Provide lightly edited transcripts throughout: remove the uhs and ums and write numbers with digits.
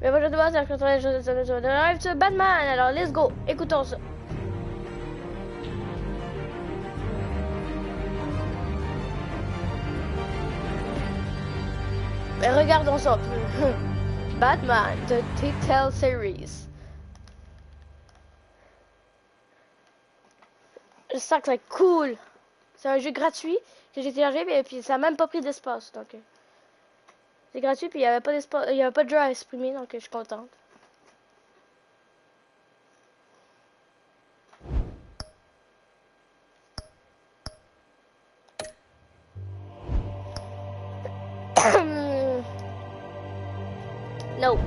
Mais moi je dois dire que je rêve sur Batman, alors let's go, écoutons ça. Mais regardons ça. Batman, the Telltale Series. Je sens que ça va être cool. C'est un jeu gratuit que j'ai téléchargé et puis ça n'a même pas pris d'espace. Donc c'est gratuit puis il n'y avait pas d'espace, il y avait pas de jeu à exprimer donc je suis contente. No.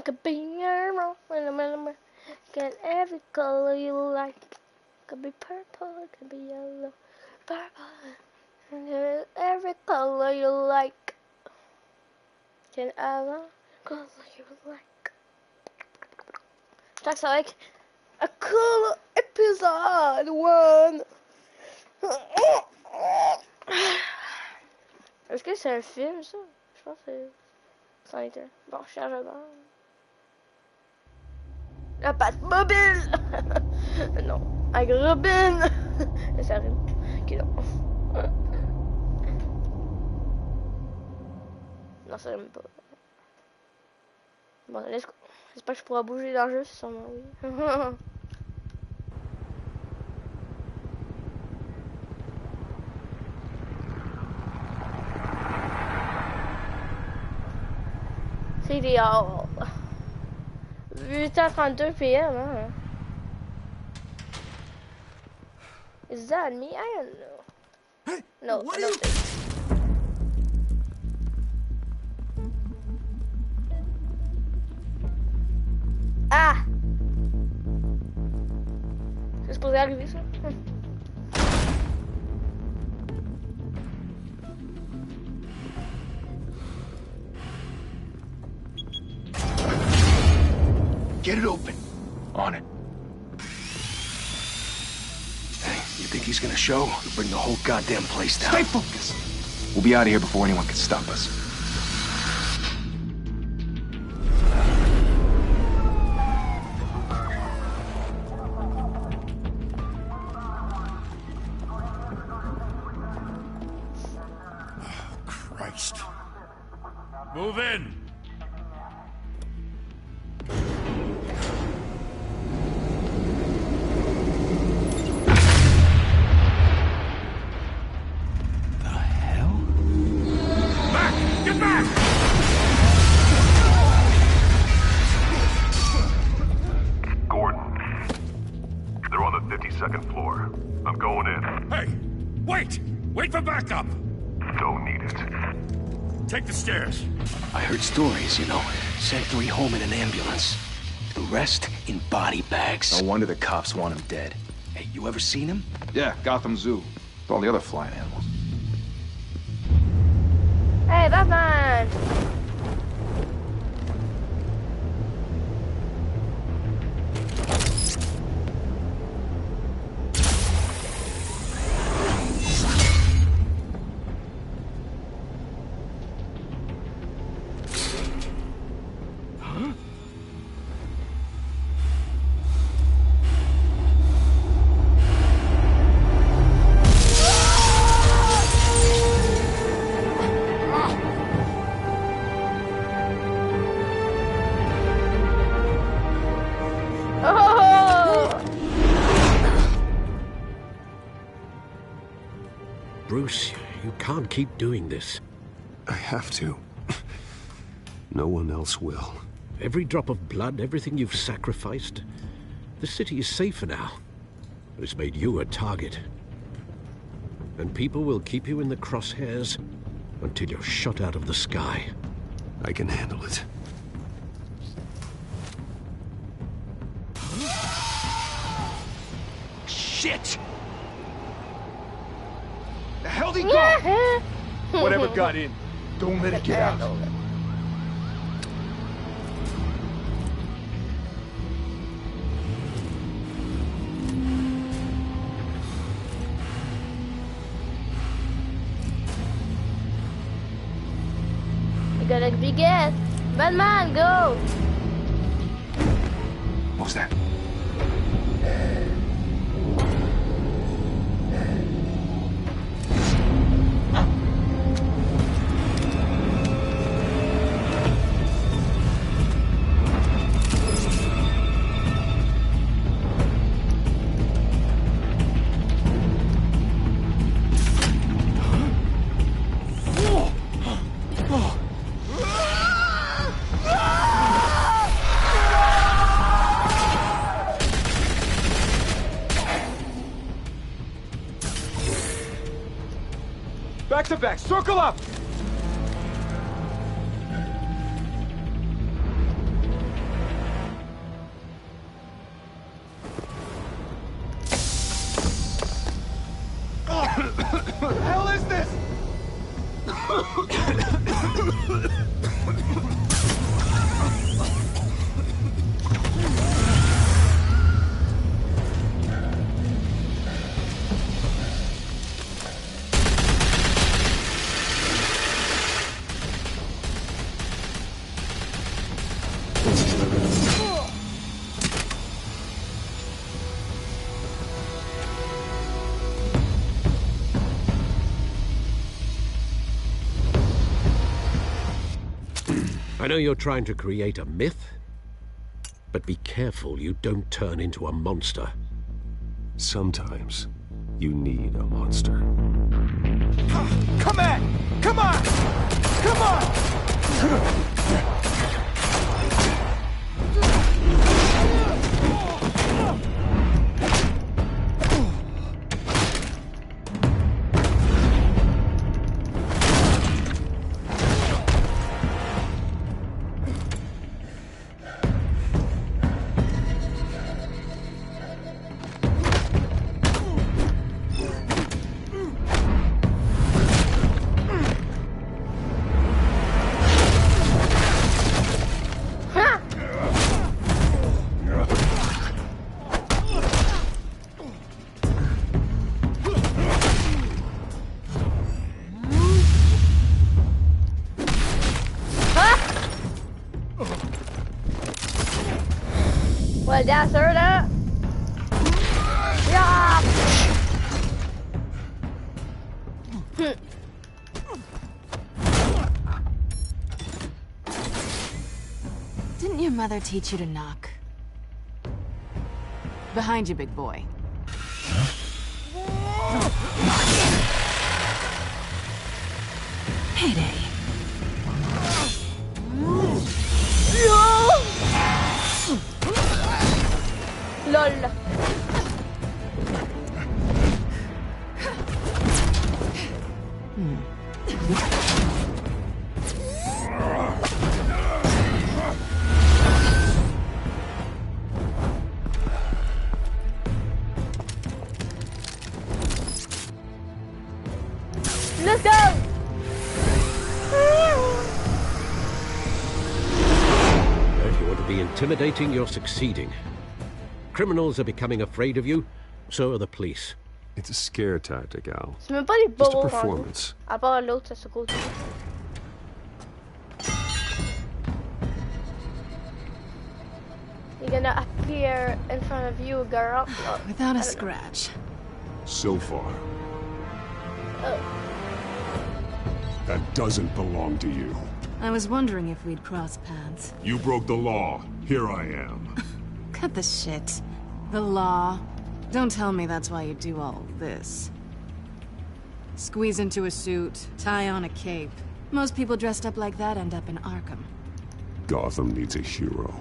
Could be yellow, get every color you like. Could be purple, could be yellow, purple, every color you like. Can ever color you like. That's like a cool episode one. Est-ce que c'est un film ça? Je pense que c'est un été. Bon, chargement. La Batmobile. Non, avec Robin. Ça rime. Ok, non. Non, ça rime pas. Bon, let's go. J'espère que je pourrai bouger dans le jeu, c'est sûrement oui. C'est idéal. 8h32 PM, hein. Is that me? I don't know. Hey, No, what I are you? don't think. Ah! C'est supposé arriver ça? Get it open. On it. Hey, you think he's gonna show? We'll bring the whole goddamn place down. Stay focused. We'll be out of here before anyone can stop us. Christ. Move in! The hell? Back! Get back! Gordon. They're on the 52nd floor. I'm going in. Hey! Wait! Wait for backup! Don't need it. Take the stairs. I heard stories, you know. Sent 3 home in an ambulance. The rest in body bags. No wonder the cops want him dead. Hey, you ever seen him? Yeah, Gotham Zoo. With all the other flying animals. Hey, Batman! Bruce, you can't keep doing this. I have to. No one else will. Every drop of blood, everything you've sacrificed. The city is safer now. But it's made you a target. and people will keep you in the crosshairs until you're shot out of the sky. I can handle it. Shit! The hell did he go? Whatever got in, don't let it get out. You gotta be good. Batman, go! What was that? Back to back, circle up! What the hell is this? I know you're trying to create a myth, but be careful you don't turn into a monster. Sometimes you need a monster. Come on! Come on! Come on! Well, that's her that. Yeah. Didn't your mother teach you to knock? Behind you, big boy. Payday. LOL. Let's go! If you want to be intimidating, you're succeeding. Criminals are becoming afraid of you, so are the police. It's a scare tactic, Al. C'est même pas les Just a bobos. performance. À part l'autre, ça se côté. You're gonna appear in front of you, girl. Oh, Without a scratch. So far. oh. That doesn't belong to you. I was wondering if we'd cross paths. You broke the law. Here I am. Cut the shit. The law. Don't tell me that's why you do all this. Squeeze into a suit, tie on a cape. Most people dressed up like that end up in Arkham. Gotham needs a hero.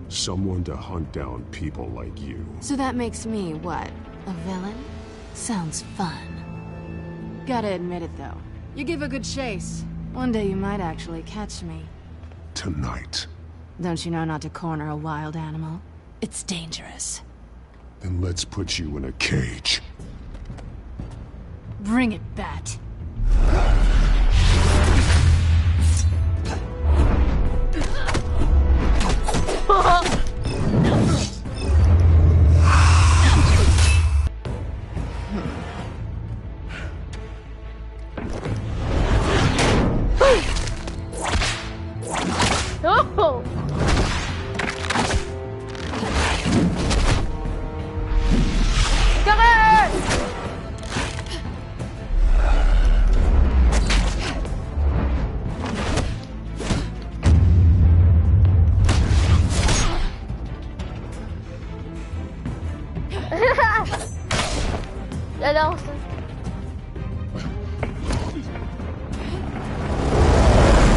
Someone to hunt down people like you. So that makes me, what? A villain? Sounds fun. Gotta admit it, though. You give a good chase. One day you might actually catch me. Tonight. Don't you know not to corner a wild animal? It's dangerous. Then let's put you in a cage. Bring it, Bat. Oh! Correct! J'adore ça.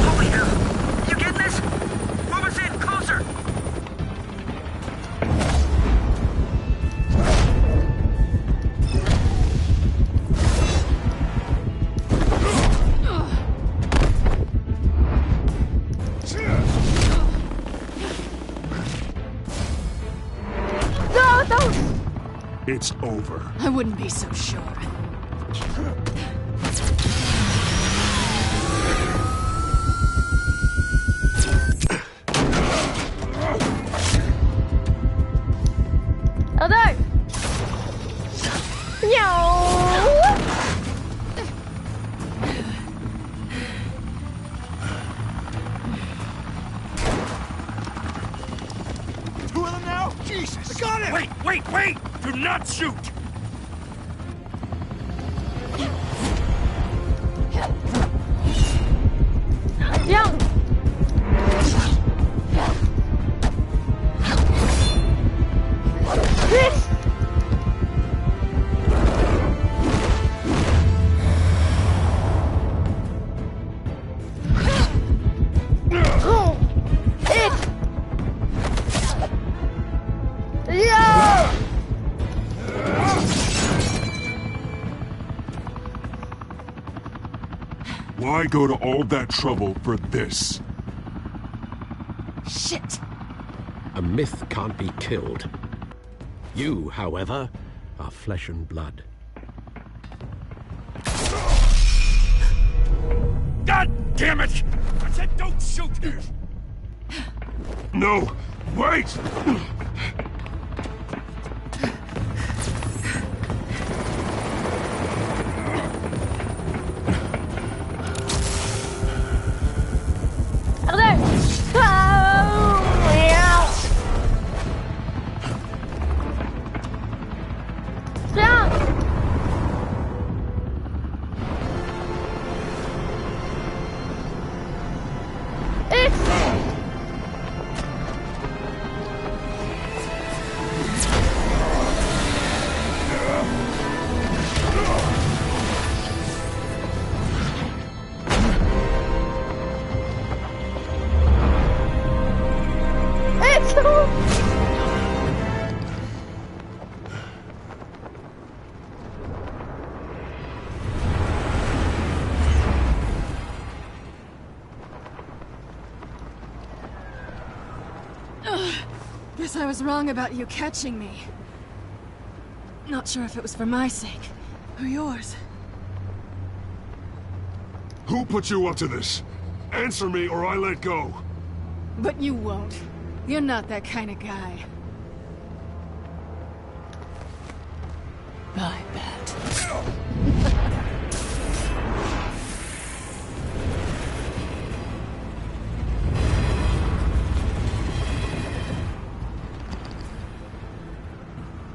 Over here. You getting this? Move us in closer. Non, attends! It's over. I wouldn't be so sure. Attends! Miaou! Two of them now? Jesus! I got him! Wait! Do not shoot! Viens! Vite! Oh! Vite! Yeah! Why go to all that trouble for this? Shit! A myth can't be killed. You, however, are flesh and blood. God damn it! I said don't shoot! No! Wait! Attendez! Ah, merde. Viens! X! X! Guess I was wrong about you catching me. Not sure if it was for my sake, or yours. Who put you up to this? Answer me or I let go. But you won't. You're not that kind of guy. Bye, Bat.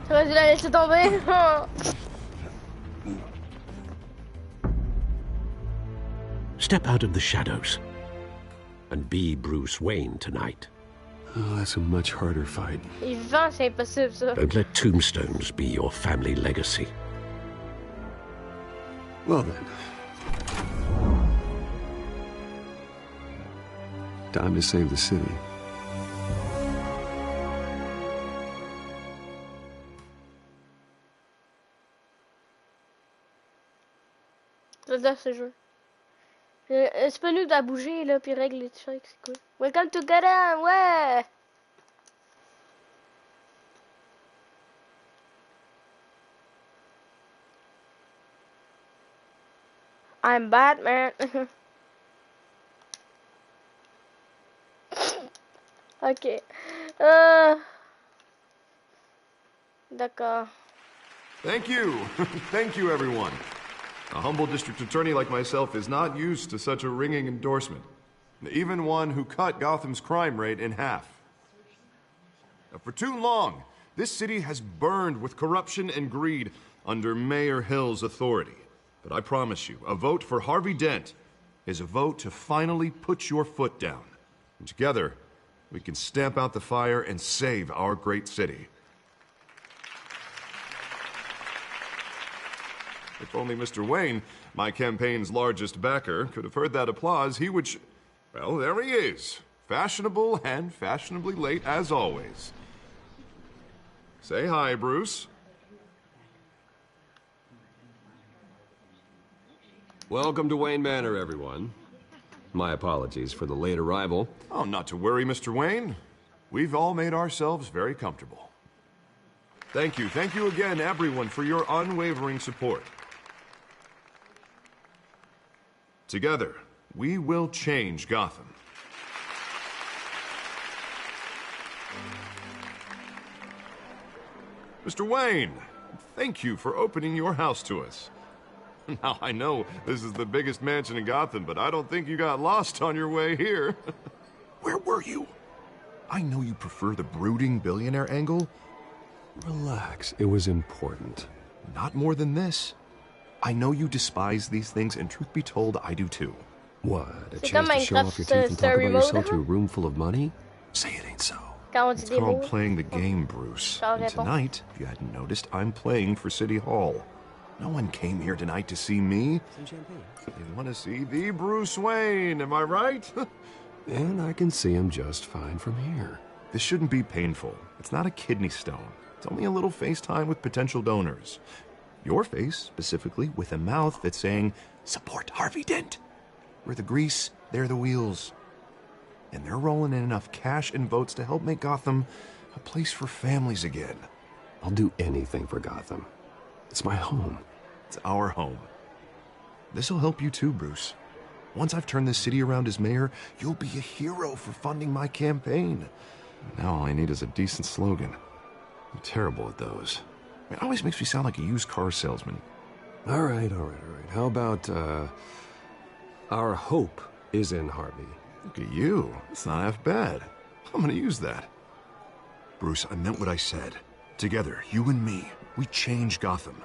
J'aurais dû la laisser tomber. Step out of the shadows and be Bruce Wayne tonight. Oh, that's a much harder fight. Il vend, c'est impossible ça. Don't let tombstones be your family legacy. Well then. Time to save the city. J'adore ce jeu. C'est pas nous à bouger là, puis règle les trucs, c'est cool. Welcome to Gotham, ouais! I'm Batman. Ok. D'accord. Thank you. Thank you, everyone. A humble district attorney like myself is not used to such a ringing endorsement. Even one who cut Gotham's crime rate in half. For too long, this city has burned with corruption and greed under Mayor Hill's authority. But I promise you, a vote for Harvey Dent is a vote to finally put your foot down. And together, we can stamp out the fire and save our great city. If only Mr. Wayne, my campaign's largest backer, could have heard that applause, he would well, there he is. Fashionable and fashionably late as always. Say hi, Bruce. Welcome to Wayne Manor, everyone. My apologies for the late arrival. Oh, not to worry, Mr. Wayne. We've all made ourselves very comfortable. Thank you again, everyone, for your unwavering support. Together, we will change Gotham. Mr. Wayne, thank you for opening your house to us. Now, I know this is the biggest mansion in Gotham, but I don't think you got lost on your way here. Where were you? I know you prefer the brooding billionaire angle. Relax, it was important. Not more than this. I know you despise these things, and truth be told, I do too. What, a chance to show off your teeth and talk about yourself to a room full of money? Say it ain't so. Quand It's tu called débrouilles. playing the game, Bruce. And tonight, if you hadn't noticed, I'm playing for City Hall. No one came here tonight to see me. They want to see the Bruce Wayne, am I right? And I can see him just fine from here. This shouldn't be painful. It's not a kidney stone. It's only a little FaceTime with potential donors. Your face, specifically, with a mouth that's saying, support Harvey Dent. We're the grease, they're the wheels. And they're rolling in enough cash and votes to help make Gotham a place for families again. I'll do anything for Gotham. It's my home. It's our home. This'll help you too, Bruce. Once I've turned this city around as mayor, you'll be a hero for funding my campaign. Now all I need is a decent slogan. I'm terrible at those. It always makes me sound like a used car salesman. All right. How about, our hope is in Harvey? Look at you. It's not half bad. I'm gonna use that. Bruce, I meant what I said. Together, you and me, we change Gotham.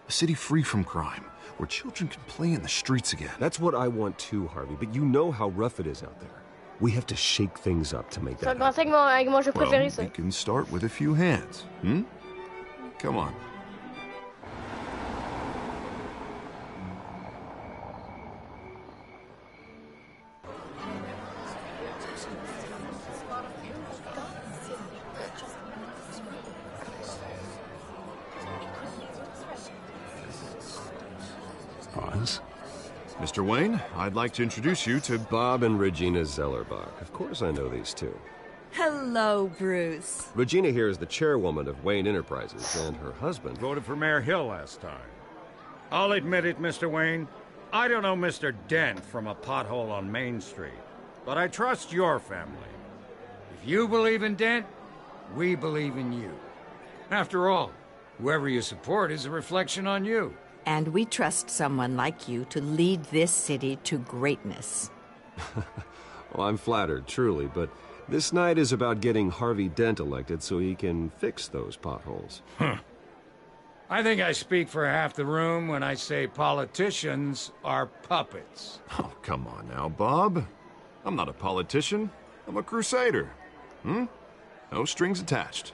A city free from crime, where children can play in the streets again. That's what I want too, Harvey, but you know how rough it is out there. We have to shake things up to make C'est un that grand happen. segment avec mon jeu préféré, ça. We can start with a few hands, Come on. Pause. Mr. Wayne, I'd like to introduce you to Bob and Regina Zellerbach. Of course I know these two. Hello, Bruce. Regina here is the chairwoman of Wayne Enterprises, and her husband... Voted for Mayor Hill last time. I'll admit it, Mr. Wayne. I don't know Mr. Dent from a pothole on Main Street, but I trust your family. If you believe in Dent, we believe in you. After all, whoever you support is a reflection on you. And we trust someone like you to lead this city to greatness. Well, I'm flattered, truly, but this night is about getting Harvey Dent elected so he can fix those potholes. I think I speak for half the room when I say politicians are puppets. Oh, come on now, Bob. I'm not a politician. I'm a crusader. No strings attached.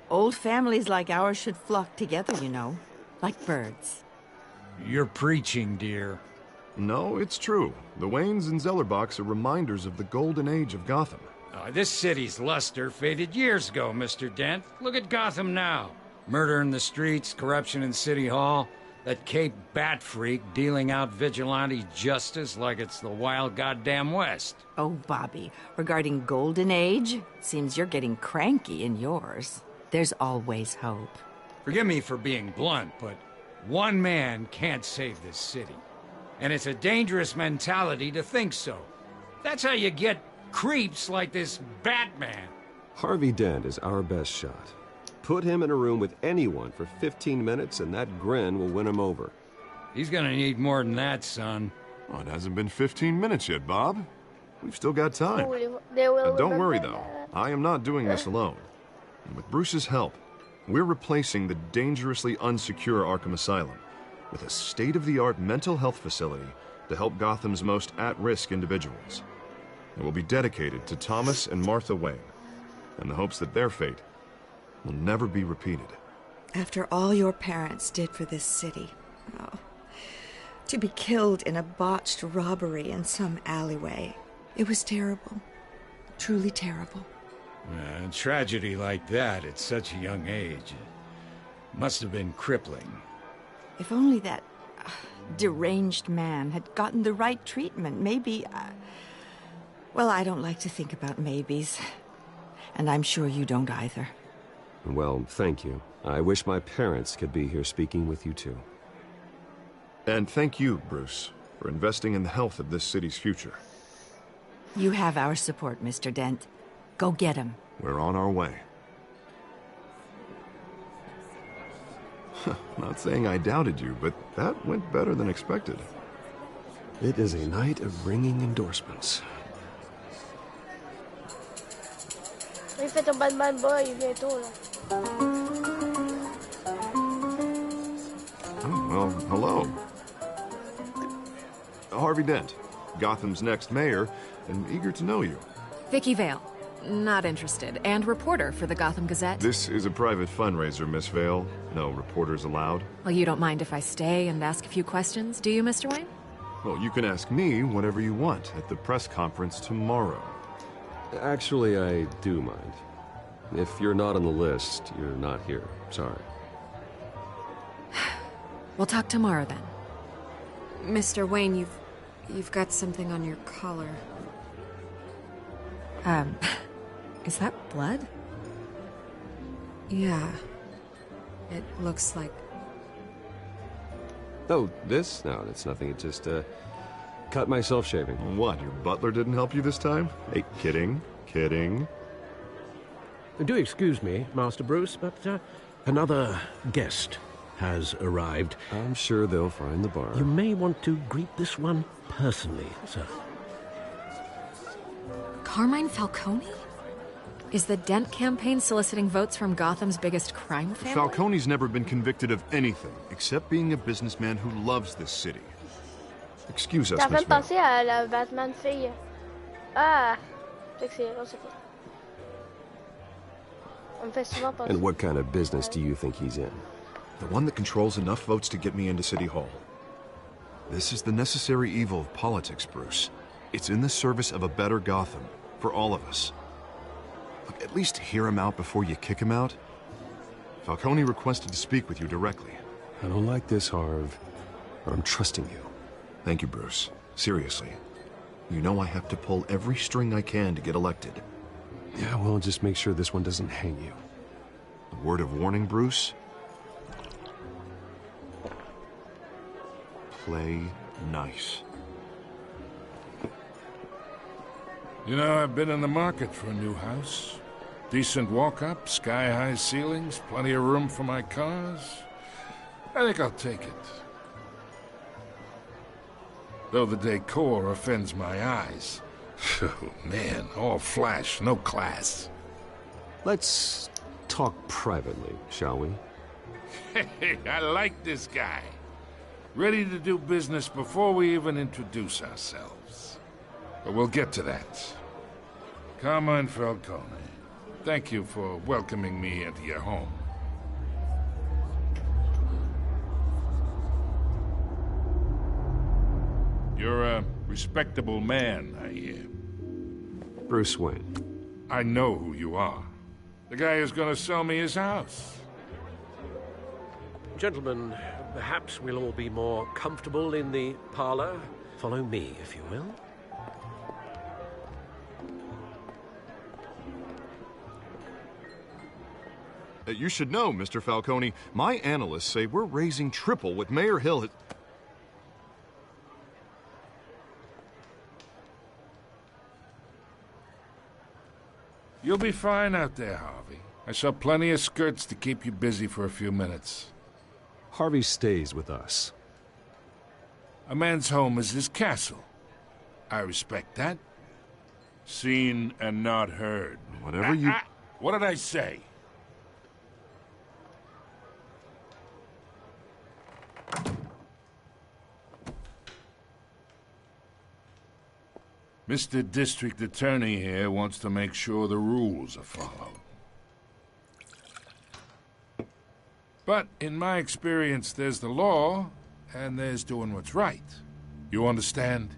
Old families like ours should flock together, you know. Like birds. You're preaching, dear. No, it's true. The Waynes and Zellerbachs are reminders of the golden age of Gotham. This city's luster faded years ago, Mr. Dent. Look at Gotham now. Murder in the streets, corruption in City Hall. That Cape Bat freak dealing out vigilante justice like it's the wild goddamn West. Oh, Bobby, regarding Golden Age, seems you're getting cranky in yours. There's always hope. Forgive me for being blunt, but one man can't save this city. And it's a dangerous mentality to think so. That's how you get creeps like this Batman. Harvey Dent is our best shot. Put him in a room with anyone for 15 minutes and that grin will win him over. He's gonna need more than that, son. Oh, it hasn't been 15 minutes yet, Bob. We've still got time. They will Don't worry, remember though. that. I am not doing this alone. And with Bruce's help, we're replacing the dangerously unsecure Arkham Asylum with a state-of-the-art mental health facility to help Gotham's most at-risk individuals. It will be dedicated to Thomas and Martha Wayne, in the hopes that their fate will never be repeated. After all your parents did for this city, oh, to be killed in a botched robbery in some alleyway, it was terrible. Truly terrible. A tragedy like that at such a young age must have been crippling. If only that deranged man had gotten the right treatment, maybe... well, I don't like to think about maybes. And I'm sure you don't either. Well, thank you. I wish my parents could be here speaking with you too. And thank you, Bruce, for investing in the health of this city's future. You have our support, Mr. Dent. Go get him. We're on our way. Not saying I doubted you, but that went better than expected. It is a night of ringing endorsements. Il fait ton Batman Boy bientôt, là. Oh, well, hello. Harvey Dent, Gotham's next mayor, and eager to know you. Vicky Vale. Not interested. And reporter for the Gotham Gazette. This is a private fundraiser, Miss Vale. No reporters allowed. Well, you don't mind if I stay and ask a few questions, do you, Mr. Wayne? Well, you can ask me whatever you want at the press conference tomorrow. Actually, I do mind. If you're not on the list, you're not here. Sorry. We'll talk tomorrow then. Mr. Wayne, you've got something on your collar. Is that blood? Yeah. It looks like... Oh, this? No, it's nothing. It just, cut myself shaving. What, your butler didn't help you this time? Hey, kidding. Kidding. Do excuse me, Master Bruce, but another guest has arrived. I'm sure they'll find the bar. You may want to greet this one personally, sir. Carmine Falcone? Is the Dent campaign soliciting votes from Gotham's biggest crime family? Falcone's never been convicted of anything except being a businessman who loves this city. Excuse us, T'as Miss fait Vale. penser à la Batman fille. Ah, fait que c'est pas. On me fait souvent penser. And what kind of business do you think he's in? The one that controls enough votes to get me into City Hall. This is the necessary evil of politics, Bruce. It's in the service of a better Gotham, for all of us. Look, at least hear him out before you kick him out. Falcone requested to speak with you directly. I don't like this, Harv. I'm trusting you. Thank you, Bruce. Seriously. You know I have to pull every string I can to get elected. Yeah, well, just make sure this one doesn't hang you. A word of warning, Bruce? Play nice. You know, I've been in the market for a new house. Decent walk-up, sky-high ceilings, plenty of room for my cars. I think I'll take it. Though the decor offends my eyes. Oh, man, all flash, no class. Let's talk privately, shall we? Hey, I like this guy. Ready to do business before we even introduce ourselves. But we'll get to that. Carmine Falcone, thank you for welcoming me into your home. You're a respectable man, I hear. Bruce Wayne. I know who you are. The guy who's gonna sell me his house. Gentlemen, Perhaps we'll all be more comfortable in the parlor. Follow me, if you will. You should know, Mr. Falcone, my analysts say we're raising triple what Mayor Hill had... You'll be fine out there, Harvey. I saw plenty of skirts to keep you busy for a few minutes. Harvey stays with us. A man's home is his castle. I respect that. Seen and not heard. Whatever you... What did I say? Mr. District Attorney here wants to make sure the rules are followed. But in my experience, there's the law, and there's doing what's right. You understand?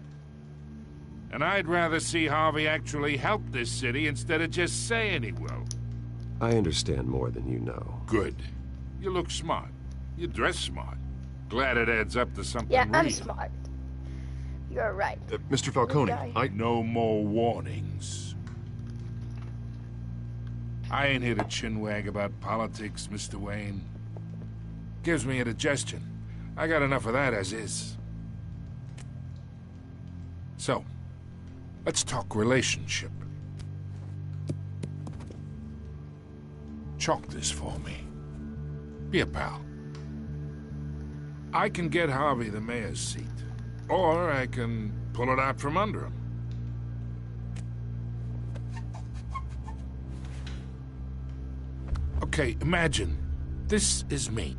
And I'd rather see Harvey actually help this city instead of just saying he will. I understand more than you know. Good. You look smart. You dress smart. Glad it adds up to something Yeah, real. I'm smart. You're right. Mr. Falcone, No more warnings. I ain't here to chinwag about politics, Mr. Wayne. Gives me indigestion. I got enough of that as is. So, let's talk relationship. Chalk this for me. Be a pal. I can get Harvey the mayor's seat. Or I can pull it out from under him. Okay, imagine this is me.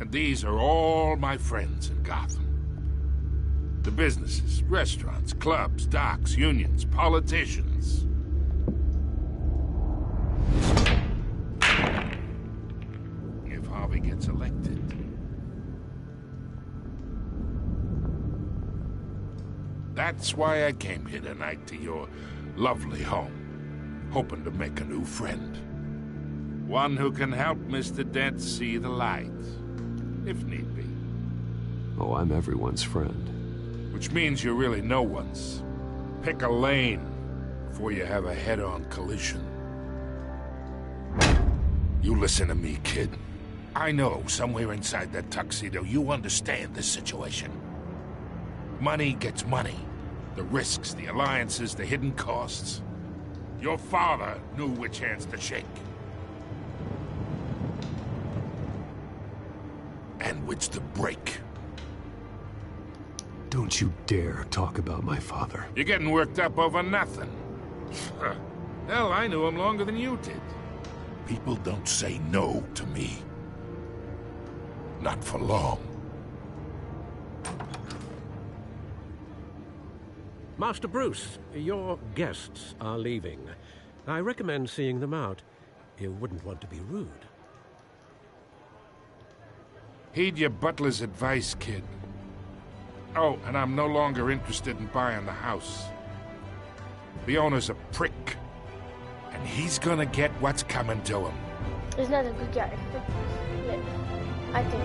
And these are all my friends in Gotham. The businesses, restaurants, clubs, docks, unions, politicians. If Harvey gets elected, that's why I came here tonight to your lovely home, hoping to make a new friend. One who can help Mr. Dent see the light, if need be. Oh, I'm everyone's friend. Which means you're really no one's. Pick a lane before you have a head-on collision. You listen to me, kid. I know somewhere inside that tuxedo you understand this situation. Money gets money. The risks, the alliances, the hidden costs. Your father knew which hands to shake. And which to break. Don't you dare talk about my father. You're getting worked up over nothing. Hell, I knew him longer than you did. People don't say no to me. Not for long. Master Bruce, your guests are leaving. I recommend seeing them out. You wouldn't want to be rude. Heed your butler's advice, kid. Oh, and I'm no longer interested in buying the house. The owner's a prick. And he's gonna get what's coming to him. He's not a good guy. Yeah, I think.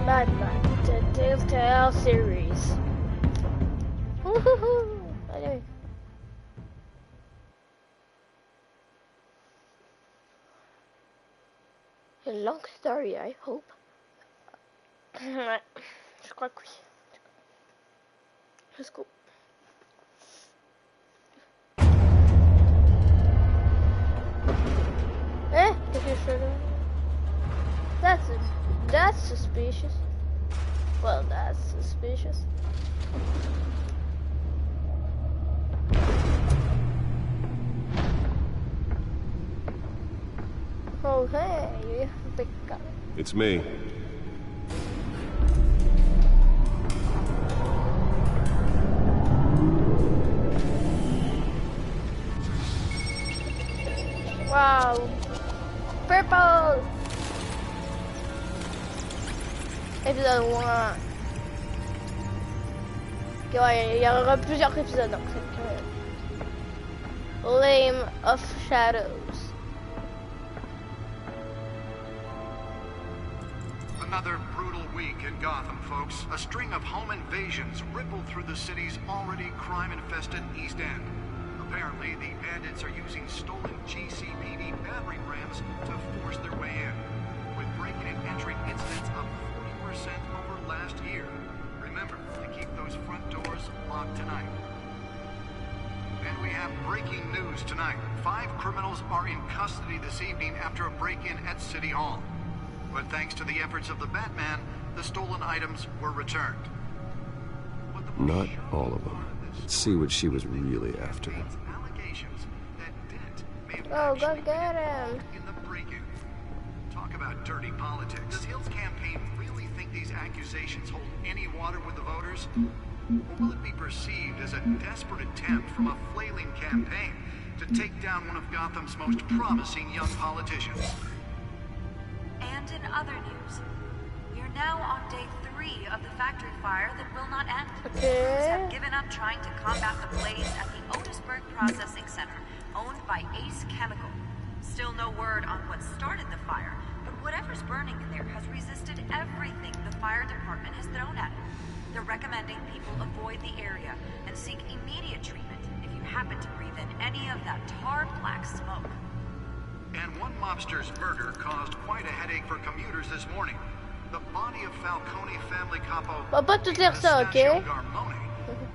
Batman, the Telltale series. Woohoo! Anyway. A long story, I hope. Ouais, je crois que oui. Let's go. Eh? Qu'est-ce que je fais là? That's suspicious. Well, that's suspicious. Oh, hey, big guy. It's me. Wow. Purple. Épisode 1. Ok, ouais, il y aura plusieurs épisodes donc Flame of Shadows. Another brutal week in Gotham, folks. A string of home invasions rippled through the city's already crime-infested East End. Apparently, the bandits are using stolen GCPD battering rams to force their way in, with breaking and entering incidents up 40% over last year. Remember to keep those front doors locked tonight. And we have breaking news tonight. 5 criminals are in custody this evening after a break-in at City Hall. But thanks to the efforts of the Batman, the stolen items were returned. Not all of them. Let's see what she was really after. Oh, go get him. In the break-in. Talk about dirty politics. Does Hill's campaign really think these accusations hold any water with the voters? Or will it be perceived as a desperate attempt from a flailing campaign to take down one of Gotham's most promising young politicians? And in other news, we are now on day 3 of the factory fire that will not end. Crews have given up trying to combat the blaze at the Otisburg Processing Center, owned by Ace Chemical. Still no word on what started the fire, but whatever's burning in there has resisted everything the fire department has thrown at it. They're recommending people avoid the area and seek immediate treatment if you happen to breathe in any of that tar black smoke. And one mobster's murder caused quite a headache for commuters this morning. The body of Falcone family capo Garmone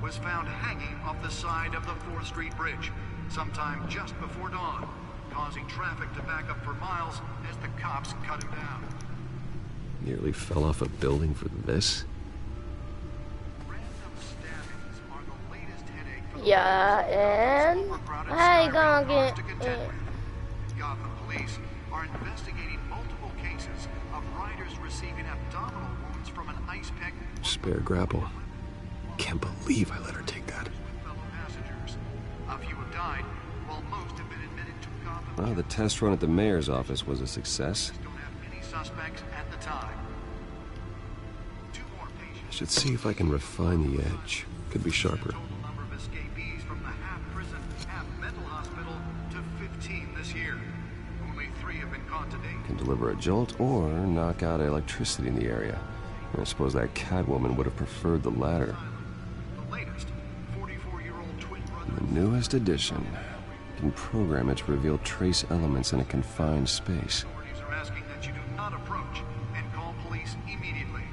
was found hanging off the side of the 4th Street Bridge sometime just before dawn, causing traffic to back up for miles as the cops cut him down. Nearly fell off a building for this? Yeah, and I gonna get Gotham police are investigating multiple cases of riders receiving abdominal wounds from an ice pick. Spare grapple. Can't believe I let her take that. A few have died, while most have been admitted to Gotham. Well, the test run at the mayor's office was a success. Don't have any suspects at the time. I should see if I can refine the edge. Could be sharper. Number of escapees from the half-prison, half-mental hospital to 15 this year. Only 3 have been caught to date. Can deliver a jolt or knock out electricity in the area. I suppose that Catwoman would have preferred the latter. The latest, 44-year-old twin brother. The newest addition. Can program it to reveal trace elements in a confined space. Authorities are asking that you do not approach and call police immediately.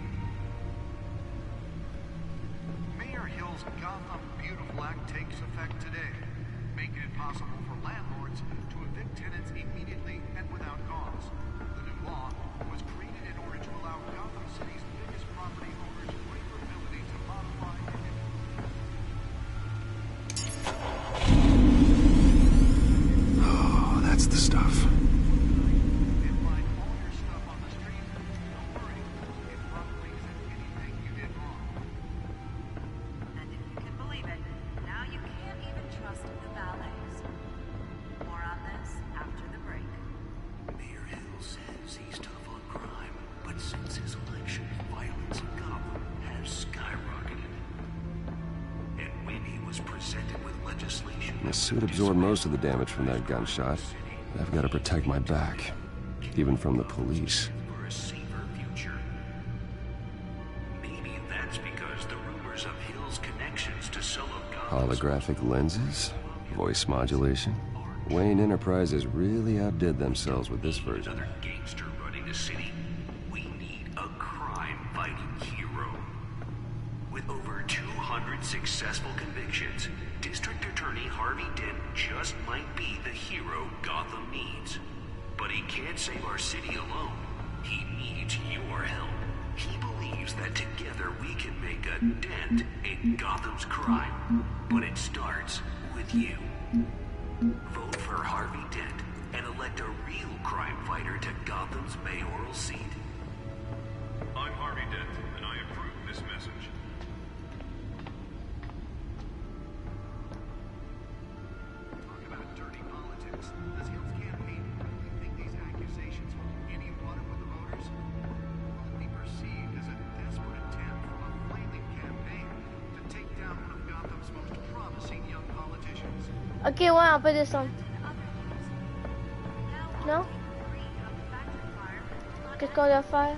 Mayor Hill's Gotham Beautiful Act takes effect today, making it possible for landlords to evict tenants immediately and without cause. The new law was created in order to allow Gotham City's biggest property owners greater ability to modify and Oh, that's the stuff. The suit absorbed most of the damage from that gunshot. I've got to protect my back, even from the police. For a safer future. Maybe that's because the rumors of Hill's connections to some of Gotham's Holographic lenses, voice modulation. Wayne Enterprises really outdid themselves with this version. another gangster running the city. We need a crime-fighting hero. With over 200 successful convictions, District Attorney Harvey Dent just might be the hero Gotham needs. But he can't save our city alone. He needs your help. He believes that together we can make a dent in Gotham's crime. But it starts with you. Vote for Harvey Dent and elect a real crime fighter to Gotham's mayoral seat. I'm Harvey Dent, and I approve this message. Talk about dirty politics. Does Hill's campaign really think these accusations hold any water with the voters? Will it be perceived as a desperate attempt from a flailing campaign to take down one of Gotham's most promising young politicians? Ok, ouais, on peut descendre. Non? Qu'est-ce qu'on doit faire?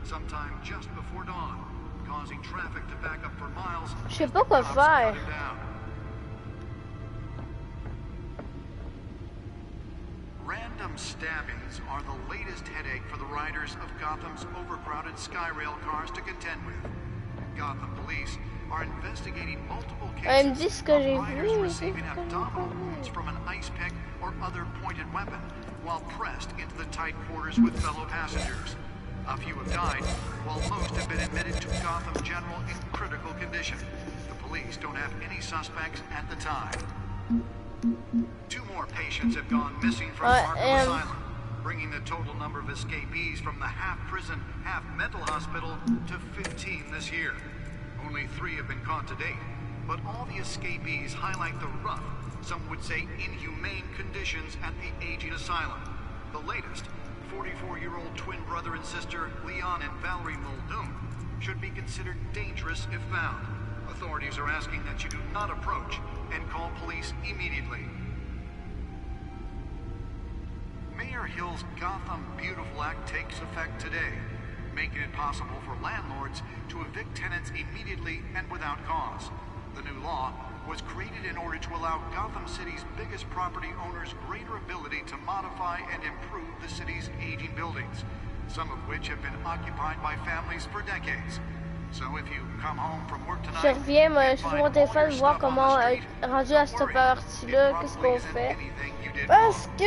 Sometime just before dawn, causing traffic to back up for miles. Je sais pas quoi faire. Random stabbings are the latest headache for the riders of Gotham's overcrowded Skyrail cars to contend with. Gotham police are investigating multiple cases of riders receiving abdominal wounds from an ice pick or other pointed weapon while pressed into the tight quarters with fellow passengers. A few have died, while most have been admitted to Gotham General in critical condition. The police don't have any suspects at the time. 2 more patients have gone missing from Arkham Asylum, bringing the total number of escapees from the half-prison, half-mental hospital to 15 this year. Only 3 have been caught to date, but all the escapees highlight the rough, some would say inhumane conditions at the aging asylum. The latest, 44-year-old twin brother and sister Leon and Valerie Muldoon should be considered dangerous if found. Authorities are asking that you do not approach and call police immediately. Mayor Hill's Gotham Beautiful Act takes effect today, making it possible for landlords to evict tenants immediately and without cause. The new law was created in order to allow Gotham City's biggest property owners greater ability to modify and improve the city's aging buildings, some of which have been occupied by families for decades. So if you come home from work tonight, je reviens sur mon téléphone voir comment rendu à cette partie-là, qu'est-ce qu'on fait. Parce que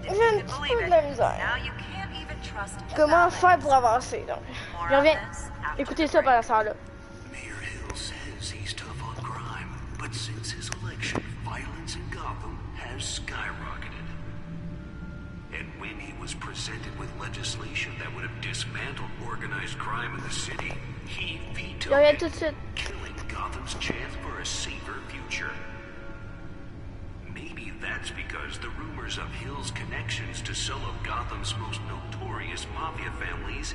j'ai un petit peu de la misère. Comment faire pour avancer, donc. Je reviens. Écoutez ça pendant ce temps-là. Mayor Hill says he's tough on crime, but since his election, violence in Gotham has skyrocketed. And when he was presented with legislation that would have dismantled organized crime in the city, he vetoed it, killing Gotham's chance for a safer future. Maybe that's because the rumors of Hill's connections to some of Gotham's most notorious mafia families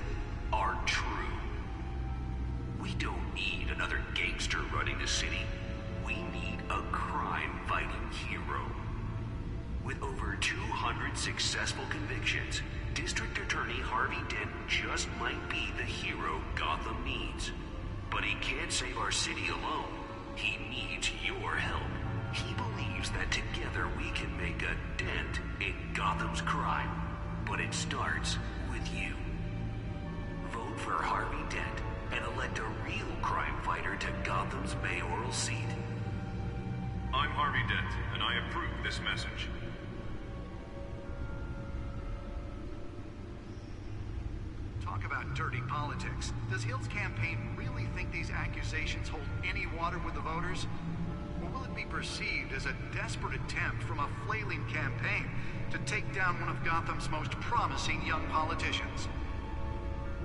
are true. We don't need another gangster running the city. We need a crime-fighting hero. With over 200 successful convictions, District Attorney Harvey Dent just might be the hero Gotham needs. But he can't save our city alone. He needs your help. He believes that together we can make a dent in Gotham's crime. But it starts with you. Vote for Harvey Dent and elect a real crime fighter to Gotham's mayoral seat. I'm Harvey Dent, and I approve this message. Talk about dirty politics. Does Hill's campaign really think these accusations hold any water with the voters? Or will it be perceived as a desperate attempt from a flailing campaign to take down one of Gotham's most promising young politicians?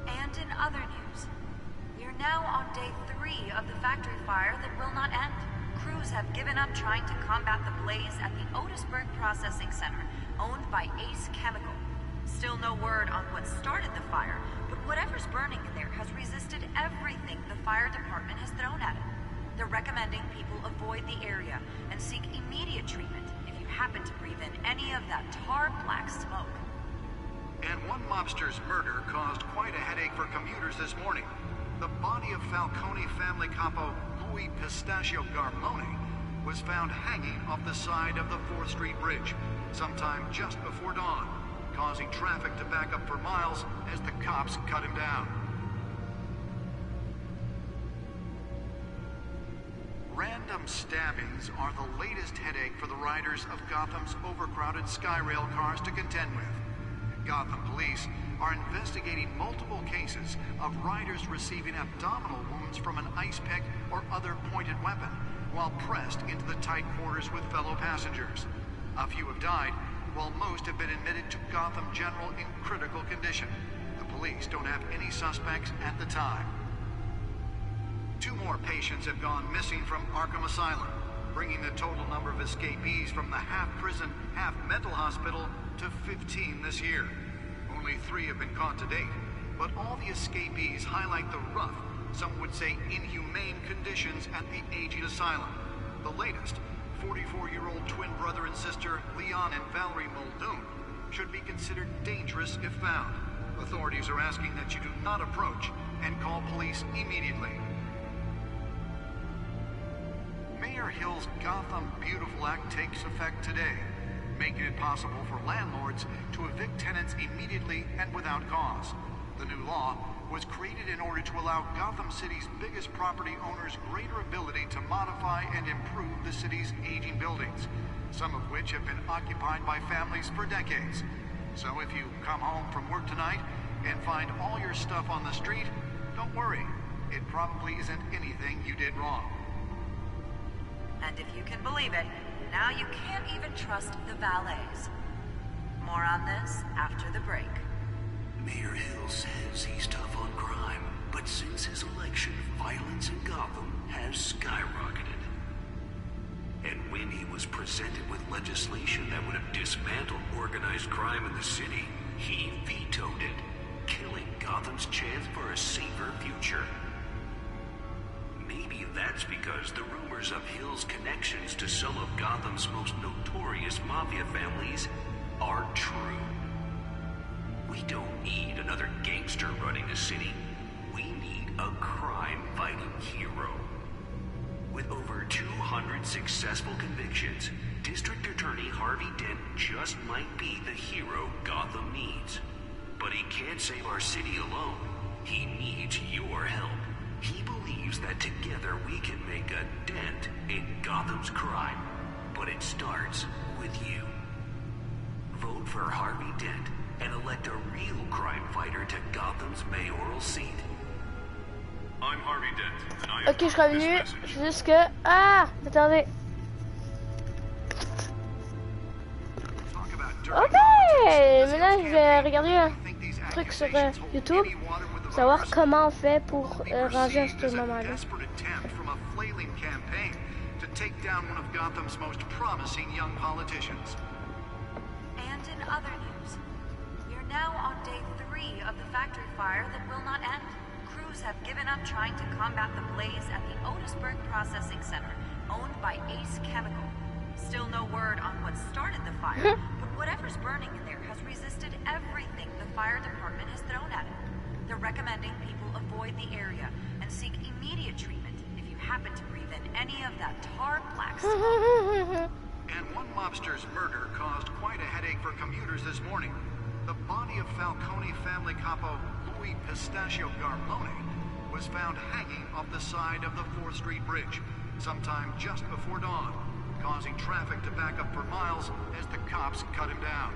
And in other news, we're now on day 3 of the factory fire that will not end. Crews have given up trying to combat the blaze at the Otisburg Processing Center, owned by Ace Chemical. Still no word on what started the fire, but whatever's burning in there has resisted everything the fire department has thrown at it. They're recommending people avoid the area and seek immediate treatment if you happen to breathe in any of that tar black smoke. And one mobster's murder caused quite a headache for commuters this morning. The body of Falcone family capo Louis Pistachio Garmone was found hanging off the side of the 4th Street Bridge sometime just before dawn, causing traffic to back up for miles as the cops cut him down. Random stabbings are the latest headache for the riders of Gotham's overcrowded Skyrail cars to contend with. Gotham police are investigating multiple cases of riders receiving abdominal wounds from an ice pick or other pointed weapon while pressed into the tight quarters with fellow passengers. A few have died, while most have been admitted to Gotham General in critical condition. The police don't have any suspects at the time. 2 more patients have gone missing from Arkham Asylum, bringing the total number of escapees from the half-prison, half-mental hospital to 15 this year. Only 3 have been caught to date, but all the escapees highlight the rough, some would say inhumane conditions at the aging asylum. The latest, 44-year-old twin brother and sister Leon and Valerie Muldoon, should be considered dangerous if found. Authorities are asking that you do not approach and call police immediately. Mayor Hill's Gotham Beautiful Act takes effect today, making it possible for landlords to evict tenants immediately and without cause. The new law was created in order to allow Gotham City's biggest property owners greater ability to modify and improve the city's aging buildings, some of which have been occupied by families for decades. So if you come home from work tonight and find all your stuff on the street, don't worry. It probably isn't anything you did wrong. And if you can believe it, now you can't even trust the valets. More on this after the break. Mayor Hill says he's tough on crime, but since his election, violence in Gotham has skyrocketed. And when he was presented with legislation that would have dismantled organized crime in the city, he vetoed it, killing Gotham's chance for a safer future. Maybe that's because the rumors of Hill's connections to some of Gotham's most notorious mafia families are true. We don't need another gangster running the city. We need a crime-fighting hero. With over 200 successful convictions, District Attorney Harvey Dent just might be the hero Gotham needs. But he can't save our city alone. He needs your help. He believes that together we can make a dent in Gotham's crime. But it starts with you. Vote for Harvey Dent and elect a real crime fighter to Gotham's mayoral seat. I'm Harvey Dent, and I Ok, je suis revenu jusque... Ah, attendez. Ok, maintenant je vais regarder un truc sur YouTube, savoir comment on fait pour ranger à ce moment-là. To take down one of Gotham's most promising young politicians. And in other news, you're now on day 3 of the factory fire that will not end. Crews have given up trying to combat the blaze at the Otisburg Processing Center, owned by Ace Chemical. Still no word on what started the fire, but whatever's burning in there has resisted everything the fire department has thrown at it. They're recommending people avoid the area and seek immediate treatment if you happen to breathe in any of that tar black smoke. And one mobster's murder caused quite a headache for commuters this morning. The body of Falcone family capo Louis Pistachio Garpone was found hanging off the side of the 4th Street Bridge sometime just before dawn, causing traffic to back up for miles as the cops cut him down.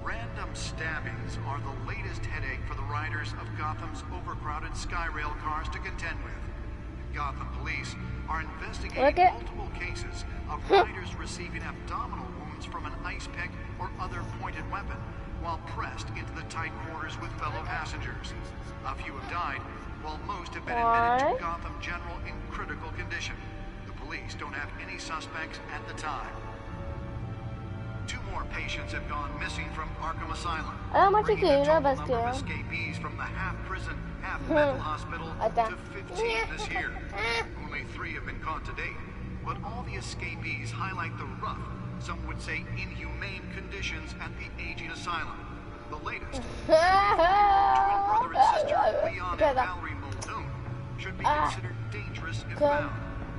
Random stabbings are the latest headache for the riders of Gotham's overcrowded Skyrail cars to contend with. Gotham police are investigating multiple cases of riders receiving abdominal wounds from an ice pick or other pointed weapon while pressed into the tight quarters with fellow passengers. A few have died, while most have been admitted to Gotham General in critical condition. The police don't have any suspects at the time. 2 more patients have gone missing from Arkham Asylum, bringing the total number of escapees from the half-prison, half-mental hospital to 15 this year. Only 3 have been caught to date, but all the escapees highlight the rough, some would say inhumane conditions at the aging asylum. The latest, twin brother and sister Leon and Valerie Muldoon, should be considered dangerous if found.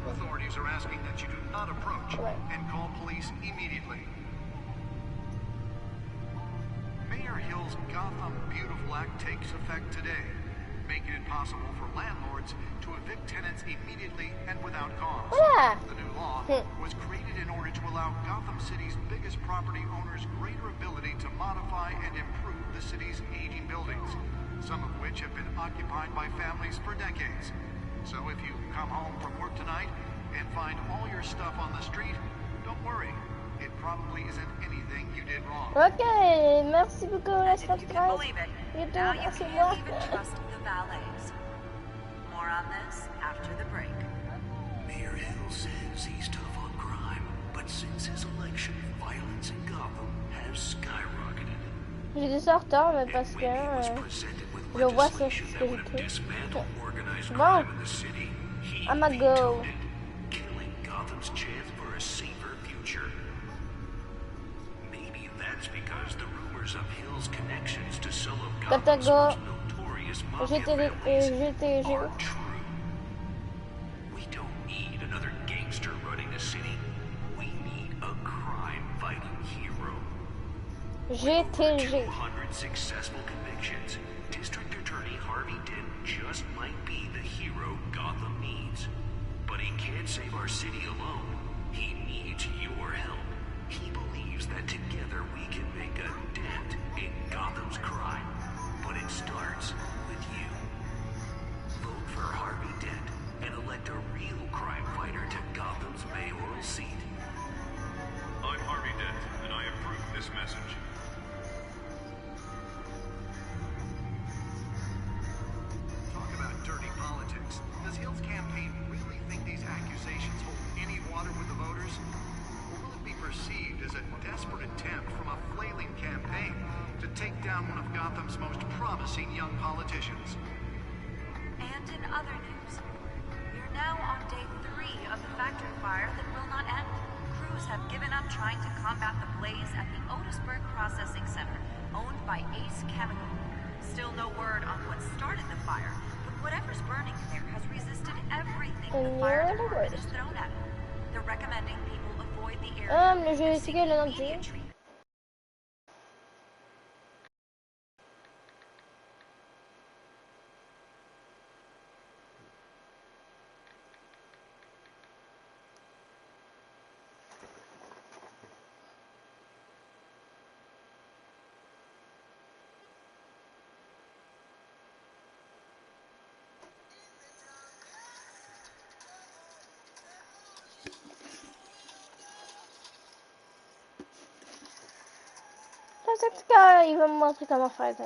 Authorities are asking that you do not approach and call police immediately. Mayor Hill's Gotham Beautiful Act takes effect today, making it possible for landlords to evict tenants immediately and without cause. Yeah. The new law was created in order to allow Gotham City's biggest property owners greater ability to modify and improve the city's aging buildings, some of which have been occupied by families for decades. So if you come home from work tonight and find all your stuff on the street, don't worry. It probably isn't anything you did wrong. Ok, merci beaucoup la subscribe. Now you can't even trust the valets. More on this after the break. Mayor Hill says he's tough on crime, but since his election, violence in Gotham has skyrocketed. J'ai des en retard, mais parce que je vois ça ce que j'ai pris. Bon, I'ma go. Killing Gotham's chance for a safer future. Maybe that's because the rumors of Hill's connections to some of Gotham's most notorious mafia families are true. We don't need another gangster running the city. We need a crime-fighting hero. GTG. 200 successful convictions. District Attorney Harvey Dent just might be the hero Gotham needs. But he can't save our city alone. He needs your help. He believes that together we can make a dent in Gotham's crime. But it starts with you. Vote for Harvey Dent and elect a real crime fighter to Gotham's mayoral seat. I'm Harvey Dent, and I approve this message. Talk about dirty politics. Does Hill's campaign really think these accusations hold any water with the voters? Or will it be perceived as a desperate attempt from a flailing campaign to take down one of Gotham's most promising young politicians? And in other news, we're now on day 3 of the factory fire that will not end. Crews have given up trying to combat the blaze at the Otisburg Processing Center, owned by Ace Chemical. Still no word on what started the fire, but whatever's burning there has resisted everything the fire department has thrown at it. They're recommending people avoid the area. Le jeu est égal à l'entier. Cette gars, il va me montrer comment faire ça.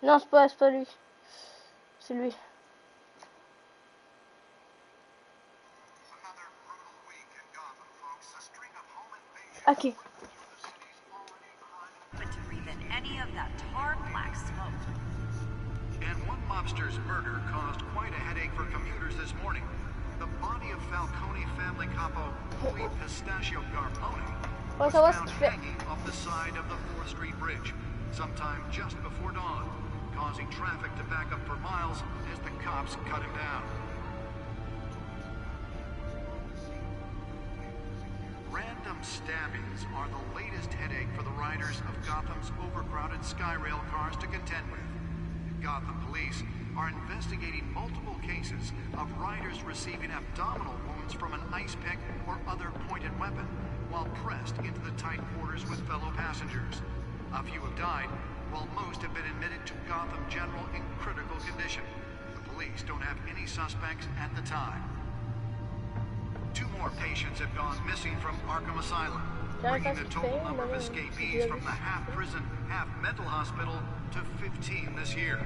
Non, c'est pas lui. C'est lui. Ok. But to breathe in any of that tar black smoke. And one mobster's murder caused quite a headache for commuters this morning. The body of Falcone family capo Louis Pistachio Garpone was found hanging off the side of the 4th Street Bridge sometime just before dawn, causing traffic to back up for miles as the cops cut him down. Random stabbings are the latest headache for the riders of Gotham's overcrowded Skyrail cars to contend with. Gotham police are investigating multiple cases of riders receiving abdominal wounds from an ice pick or other pointed weapon while pressed into the tight quarters with fellow passengers. A few have died, while most have been admitted to Gotham General in critical condition. The police don't have any suspects at the time. 2 more patients have gone missing from Arkham Asylum, bringing the total number of escapees from the half-prison, half-mental hospital to 15 this year.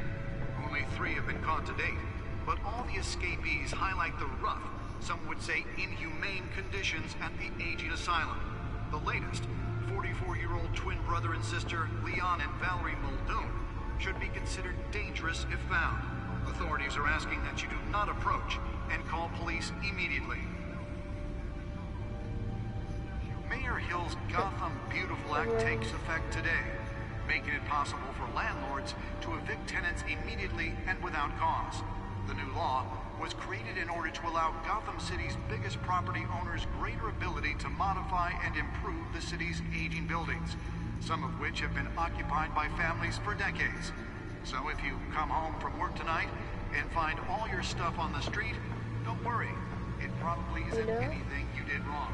Only 3 have been caught to date, but all the escapees highlight the rough, some would say inhumane conditions at the aging asylum. The latest, 44-year-old twin brother and sister, Leon and Valerie Muldoon, should be considered dangerous if found. Authorities are asking that you do not approach and call police immediately. Mayor Hill's Gotham Beautiful Act takes effect today, making it possible for landlords to evict tenants immediately and without cause. The new law was created in order to allow Gotham City's biggest property owners greater ability to modify and improve the city's aging buildings, some of which have been occupied by families for decades. So if you come home from work tonight and find all your stuff on the street, don't worry. It probably isn't anything you did wrong.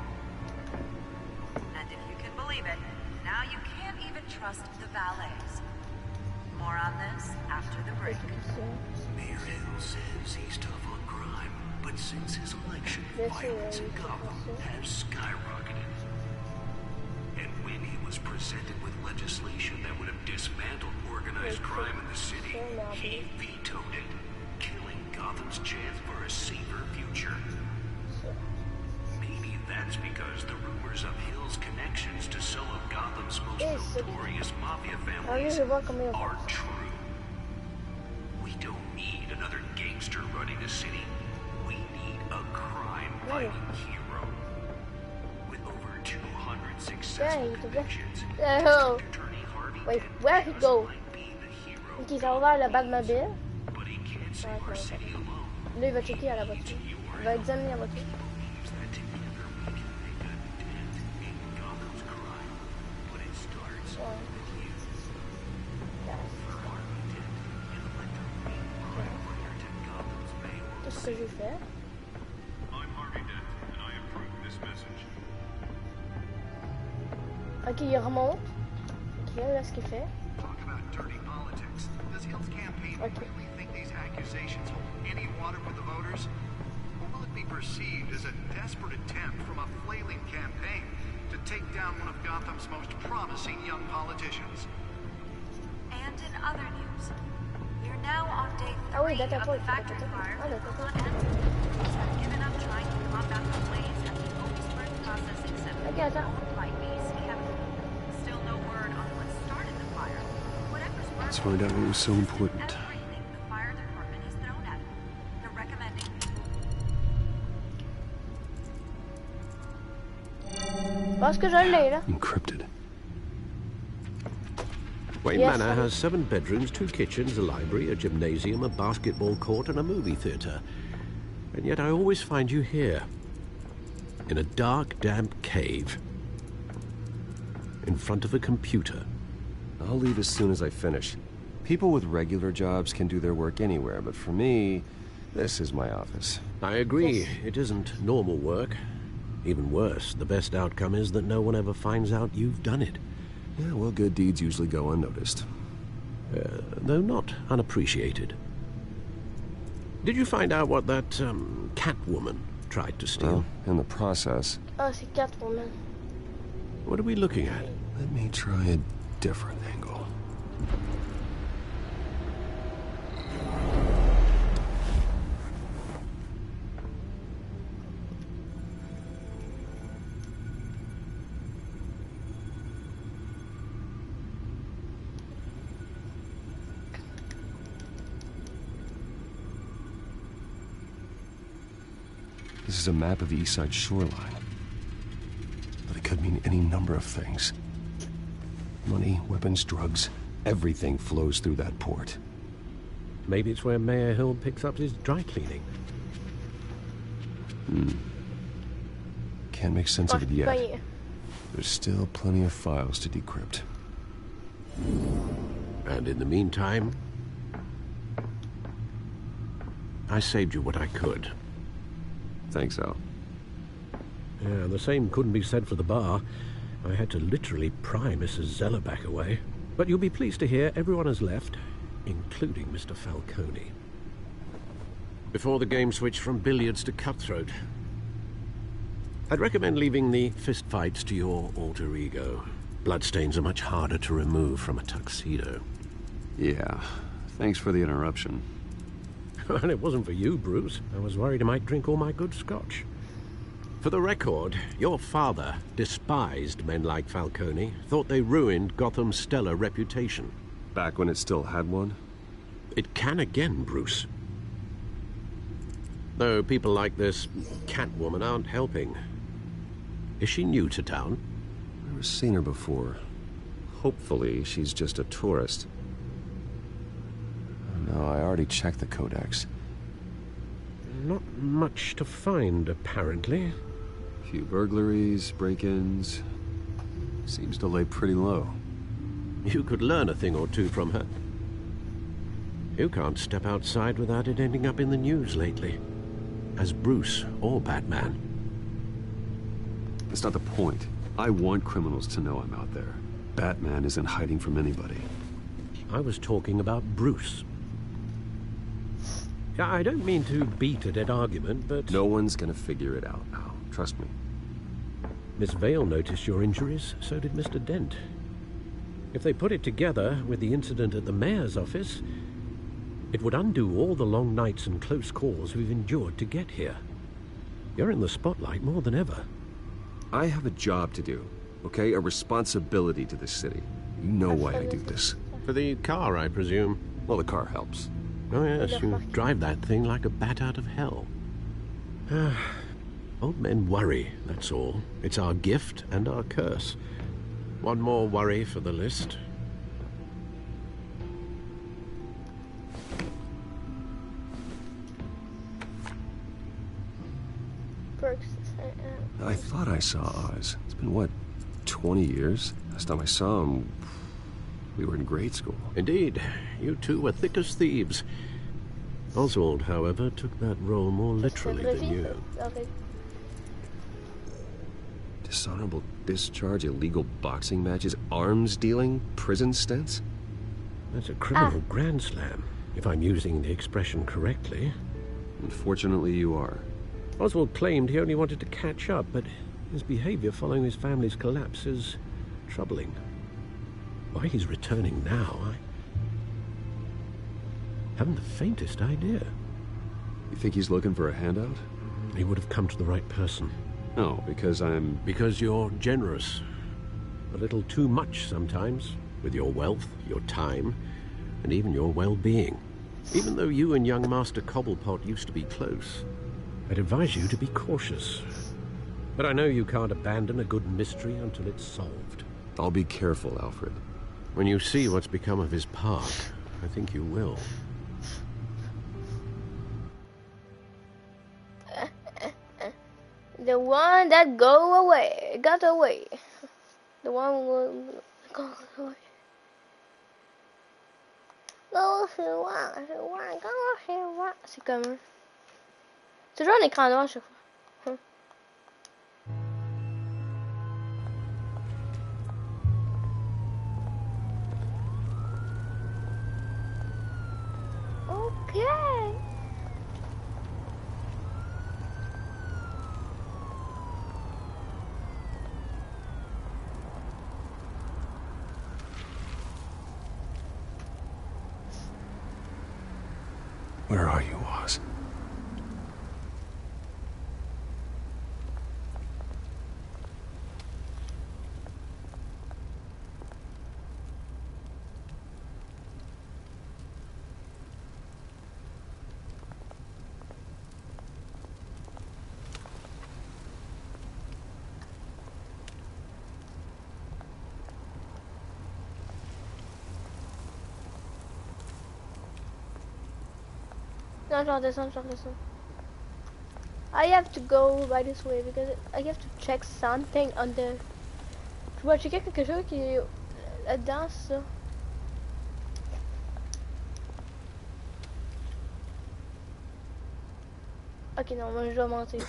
And if you can believe it, now you can't even trust the valets. More on this after the break. Mayor Hill says he's tough on crime, but since his election, violence in Gotham has skyrocketed. And when he was presented with legislation that would have dismantled organized crime in the city, he vetoed it, killing Gotham's chance for a safer future. Maybe that's because the rumors of Hill's connections to some of Gotham's most notorious mafia families are true. We don't need another gangster running the city. We need a crime-fighting hero. With over 200 successful convictions, Attorney Harvey Wait, where he go? Donc il a ouvert le bac mobile. Là, il va checker à la voiture. Il va examiner la voiture. Qu'est-ce que je fais? Ok, il remonte. Ok, là, ce qu'il fait. Okay. Really think these accusations hold any water with the voters? Or will it be perceived as a desperate attempt from a flailing campaign to take down one of Gotham's most promising young politicians? And in other news, we're now on day 3 of the factory fire that Police have given up trying to combat the blaze at the Otisburg Processing Center owned by East Chemical. Still no word on what started the fire. Whatever's Let's find out what was so important. Encrypted. Wayne Manor has 7 bedrooms, 2 kitchens, a library, a gymnasium, a basketball court, and a movie theater. And yet I always find you here, in a dark, damp cave, in front of a computer. I'll leave as soon as I finish. People with regular jobs can do their work anywhere, but for me, this is my office. I agree. It isn't normal work. Even worse, the best outcome is that no one ever finds out you've done it. Yeah, well, good deeds usually go unnoticed. Though not unappreciated. Did you find out what that, Catwoman tried to steal? Well, in the process. Oh, c'est Catwoman. What are we looking at? Let me try a different angle. This is a map of the East Side shoreline. But it could mean any number of things. Money, weapons, drugs, everything flows through that port. Maybe it's where Mayor Hill picks up his dry cleaning. Can't make sense of it yet. There's still plenty of files to decrypt. And in the meantime, I saved you what I could. Thanks, Al. Yeah, the same couldn't be said for the bar. I had to literally pry Mrs. Zeller back away. But you'll be pleased to hear everyone has left, including Mr. Falcone. Before the game switched from billiards to cutthroat. I'd recommend leaving the fistfights to your alter ego. Bloodstains are much harder to remove from a tuxedo. Yeah, thanks for the interruption. And it wasn't for you, Bruce. I was worried I might drink all my good scotch. For the record, your father despised men like Falcone, thought they ruined Gotham's stellar reputation. Back when it still had one? It can again, Bruce. Though people like this Catwoman aren't helping. Is she new to town? I've never seen her before. Hopefully, she's just a tourist. No, I already checked the codex. Not much to find, apparently. Few burglaries, break-ins. Seems to lay pretty low. You could learn a thing or two from her. You can't step outside without it ending up in the news lately. As Bruce or Batman. That's not the point. I want criminals to know I'm out there. Batman isn't hiding from anybody. I was talking about Bruce. I don't mean to beat a dead argument, but... No one's gonna figure it out, Al. Trust me. Miss Vale noticed your injuries, so did Mr. Dent. If they put it together with the incident at the mayor's office, it would undo all the long nights and close calls we've endured to get here. You're in the spotlight more than ever. I have a job to do, okay? A responsibility to this city. You know why I do this. For the car, I presume? Well, the car helps. Oh yes, you drive that thing like a bat out of hell. Old men worry, that's all. It's our gift and our curse. One more worry for the list. I thought I saw Oz. It's been, what, 20 years? Last time I saw him, we were in grade school. Indeed. You two were thick as thieves. Oswald, however, took that role more literally than you. Dishonorable discharge, illegal boxing matches, arms dealing, prison stints? That's a criminal grand slam, if I'm using the expression correctly. Unfortunately, you are. Oswald claimed he only wanted to catch up, but his behavior following his family's collapse is troubling. Why he's returning now, I haven't the faintest idea. You think he's looking for a handout? He would have come to the right person. No, because I'm... Because you're generous. A little too much sometimes, with your wealth, your time, and even your well-being. Even though you and young Master Cobblepot used to be close, I'd advise you to be cautious. But I know you can't abandon a good mystery until it's solved. I'll be careful, Alfred. When you see what's become of his park, I think you will. The one that got away. The one will go away. C'est comme... C'est toujours un écran noir à chaque fois. Okay. Where are you, Oz? No, redescends. I have to go by this way because I have to check something on the... Je dois checker quelque chose qui est là-dedans, ça. Ok, non, moi je dois mentir.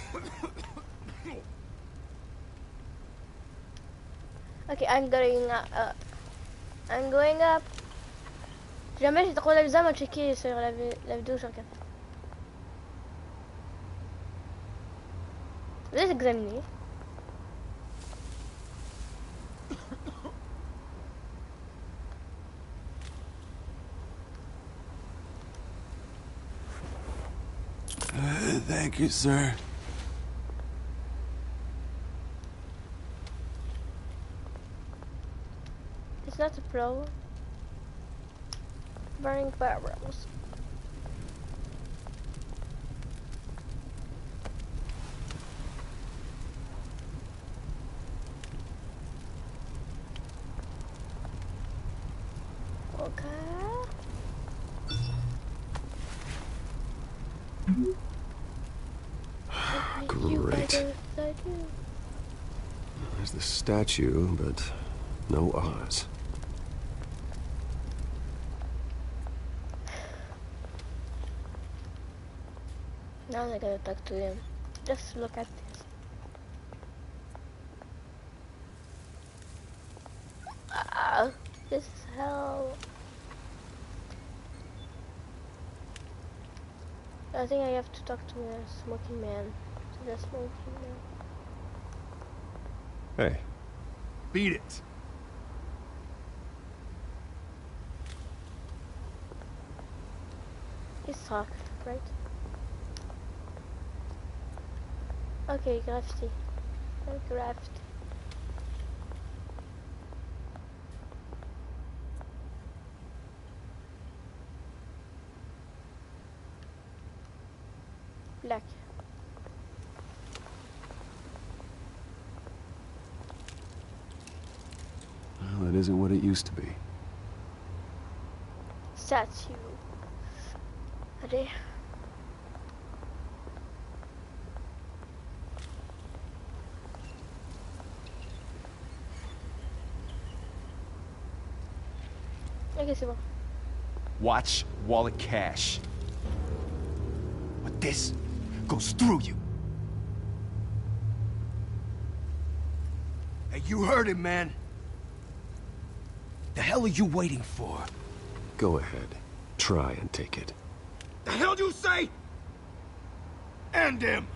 Ok, I'm going up. Jamais j'ai trop d'amusant à checker sur la vidéo sur 4. Je vais les examiner. Thank you, sir. That's a pro. Burning barrels. Great. There's the statue, but no Oz. Now I gotta talk to him. Just look at this. This is hell. I think I have to talk to the smoking man. To the smoking man. Hey. Beat it. He's talking, right? Okay, graffiti. Graffiti. Black. Well, it isn't what it used to be. Statue. Allez. Ok, c'est bon. Watch wallet cash. But this goes through you. Hey, you heard him, man. The hell are you waiting for? Go ahead. Try and take it. The hell do you say? End him!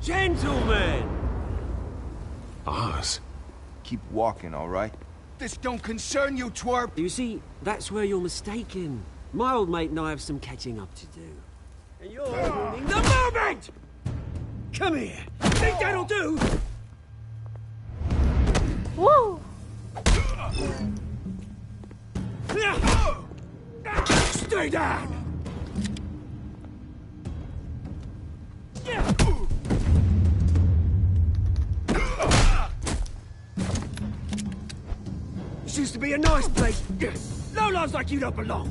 Gentlemen! Oz. Keep walking, all right? This don't concern you, twerp! You see, that's where you're mistaken. My old mate and I have some catching up to do. And you're ruining the moment! Come here. Think that'll do? Whoa! Stay down! This used to be a nice place. Lowlifes like you don't belong.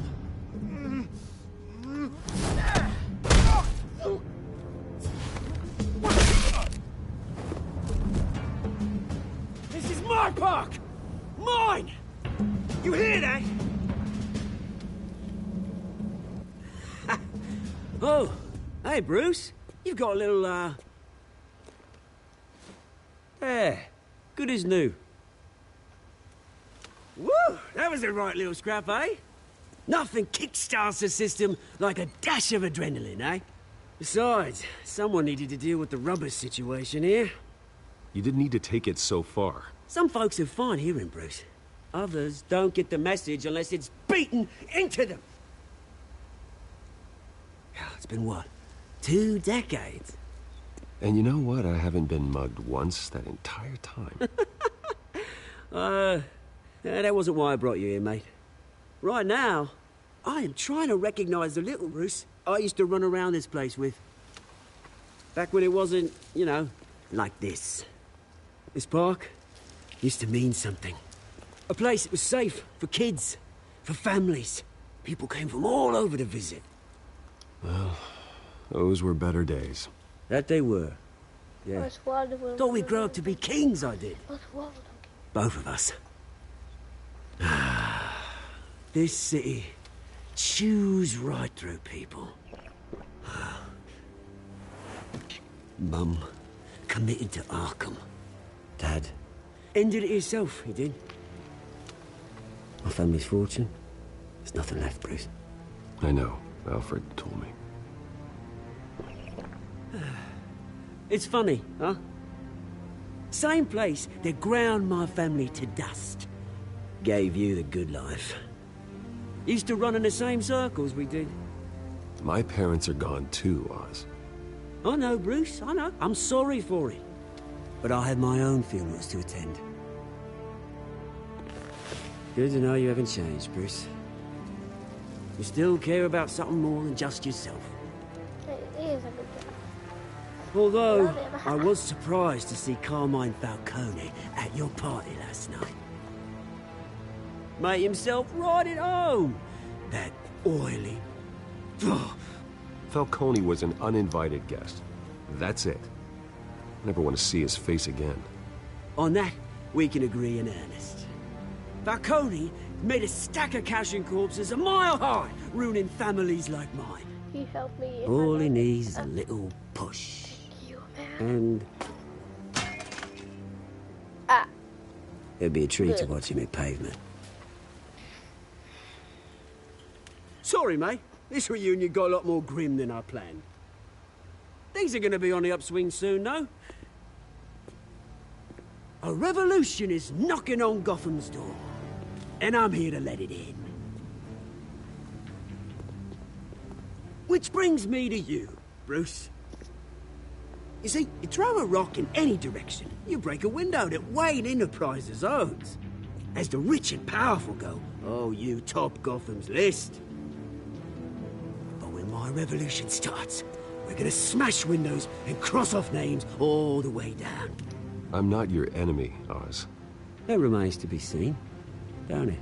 This is my park! Mine! You hear that? Oh, hey, Bruce. You've got a little, There. Good as new. Woo! That was a right little scrap, eh? Nothing kickstarts the system like a dash of adrenaline, eh? Besides, someone needed to deal with the rubber situation here. You didn't need to take it so far. Some folks are fine hearing, Bruce. Others don't get the message unless it's beaten into them. It's been, what, 2 decades? And you know what? I haven't been mugged once that entire time. That wasn't why I brought you here, mate. Right now, I am trying to recognize the little Bruce I used to run around this place with. Back when it wasn't, you know, like this. This park used to mean something. A place that was safe for kids, for families. People came from all over to visit. Well, those were better days. That they were. Yeah. Thought we'd grow up to be kings, I did. Both of us. This city chews right through people. Mum committed to Arkham. Dad ended it himself, he did. My family's fortune. There's nothing left, Bruce. I know. Alfred told me. It's funny, huh? Same place that ground my family to dust. Gave you the good life. Used to run in the same circles we did. My parents are gone too, Oz. I know, Bruce, I know. I'm sorry for it. But I had my own funerals to attend. Good to know you haven't changed, Bruce. You still care about something more than just yourself. He is a good guy. Although, I was surprised to see Carmine Falcone at your party last night. Made himself right at home. That oily... Falcone was an uninvited guest. That's it. Never want to see his face again. On that, we can agree in earnest. Falcone made a stack of cash and corpses a mile high, ruining families like mine. He helped me. All he needs is a little push. And... it'd be a treat to watch him hit pavement. Sorry, mate. This reunion got a lot more grim than I planned. Things are gonna be on the upswing soon, though. A revolution is knocking on Gotham's door. And I'm here to let it in. Which brings me to you, Bruce. You see, you throw a rock in any direction, you break a window that Wayne Enterprises owns. As the rich and powerful go, oh, you top Gotham's list. But when my revolution starts, we're gonna smash windows and cross off names all the way down. I'm not your enemy, Oz. That remains to be seen, don't it?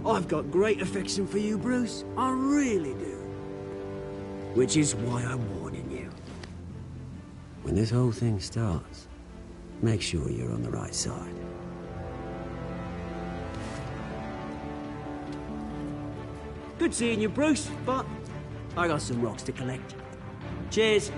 I've got great affection for you, Bruce. I really do. Which is why I'm warning you. When this whole thing starts, make sure you're on the right side. Good seeing you, Bruce, but I got some rocks to collect. Cheers.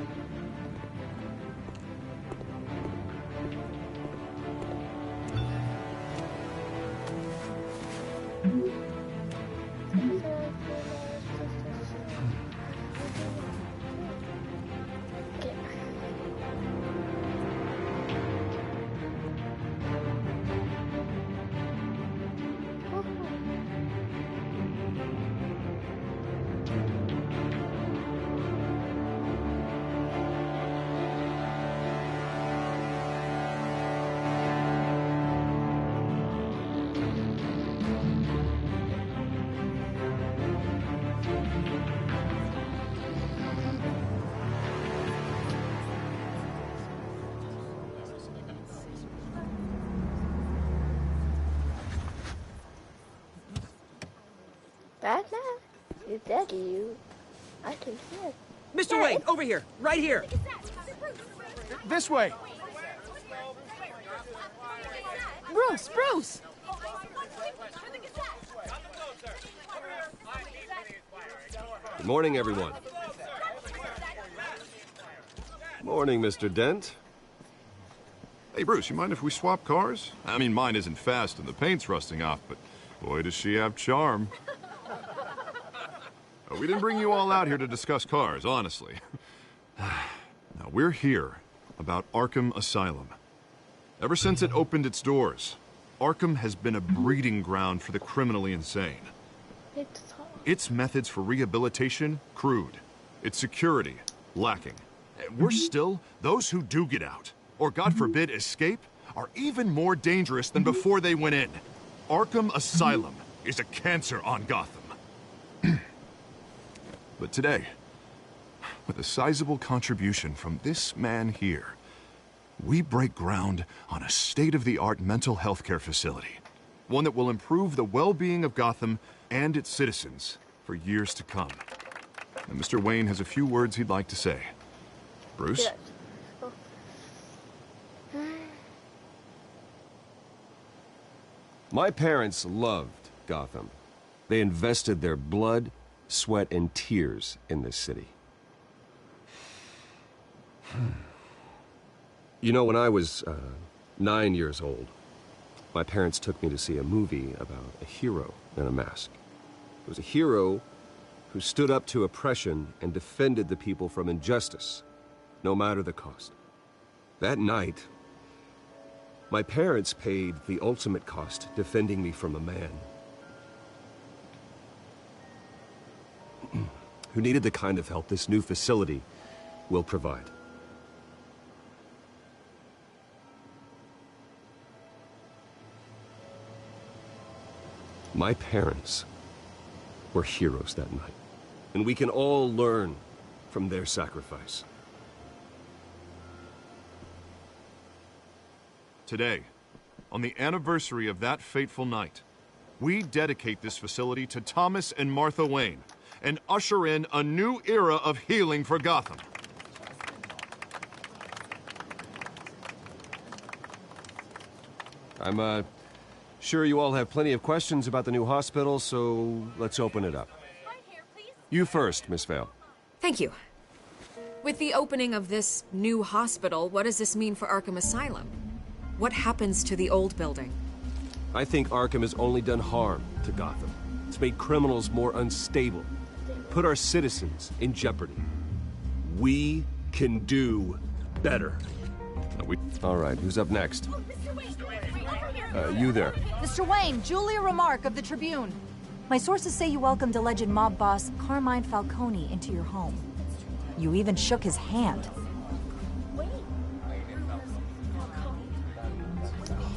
Batman? Is that you? I can hear. Mr. Wayne, over here. Right here. This way. Bruce! Good morning, everyone. Morning, Mr. Dent. Hey, Bruce, you mind if we swap cars? I mean, mine isn't fast and the paint's rusting off, but boy, does she have charm. We didn't bring you all out here to discuss cars, honestly. Now, we're here about Arkham Asylum. Ever since it opened its doors, Arkham has been a breeding ground for the criminally insane. Its methods for rehabilitation, crude. Its security, lacking. And worse still, those who do get out, or God forbid, escape, are even more dangerous than before they went in. Arkham Asylum is a cancer on Gotham. But today, with a sizable contribution from this man here, we break ground on a state-of-the-art mental health care facility. One that will improve the well-being of Gotham and its citizens for years to come. And Mr. Wayne has a few words he'd like to say. Bruce? My parents loved Gotham. They invested their blood, sweat, and tears in this city. You know, when I was 9 years old, my parents took me to see a movie about a hero in a mask. It was a hero who stood up to oppression and defended the people from injustice, no matter the cost. That night, my parents paid the ultimate cost defending me from a man who needed the kind of help this new facility will provide. My parents were heroes that night, and we can all learn from their sacrifice. Today, on the anniversary of that fateful night, we dedicate this facility to Thomas and Martha Wayne and usher in a new era of healing for Gotham. I'm, sure you all have plenty of questions about the new hospital, so let's open it up. You first, Miss Vale. Thank you. With the opening of this new hospital, what does this mean for Arkham Asylum? What happens to the old building? I think Arkham has only done harm to Gotham. It's made criminals more unstable, put our citizens in jeopardy. We can do better. All right, who's up next? You there. Mr. Wayne, Julia Remark of the Tribune. My sources say you welcomed alleged mob boss Carmine Falcone into your home. You even shook his hand.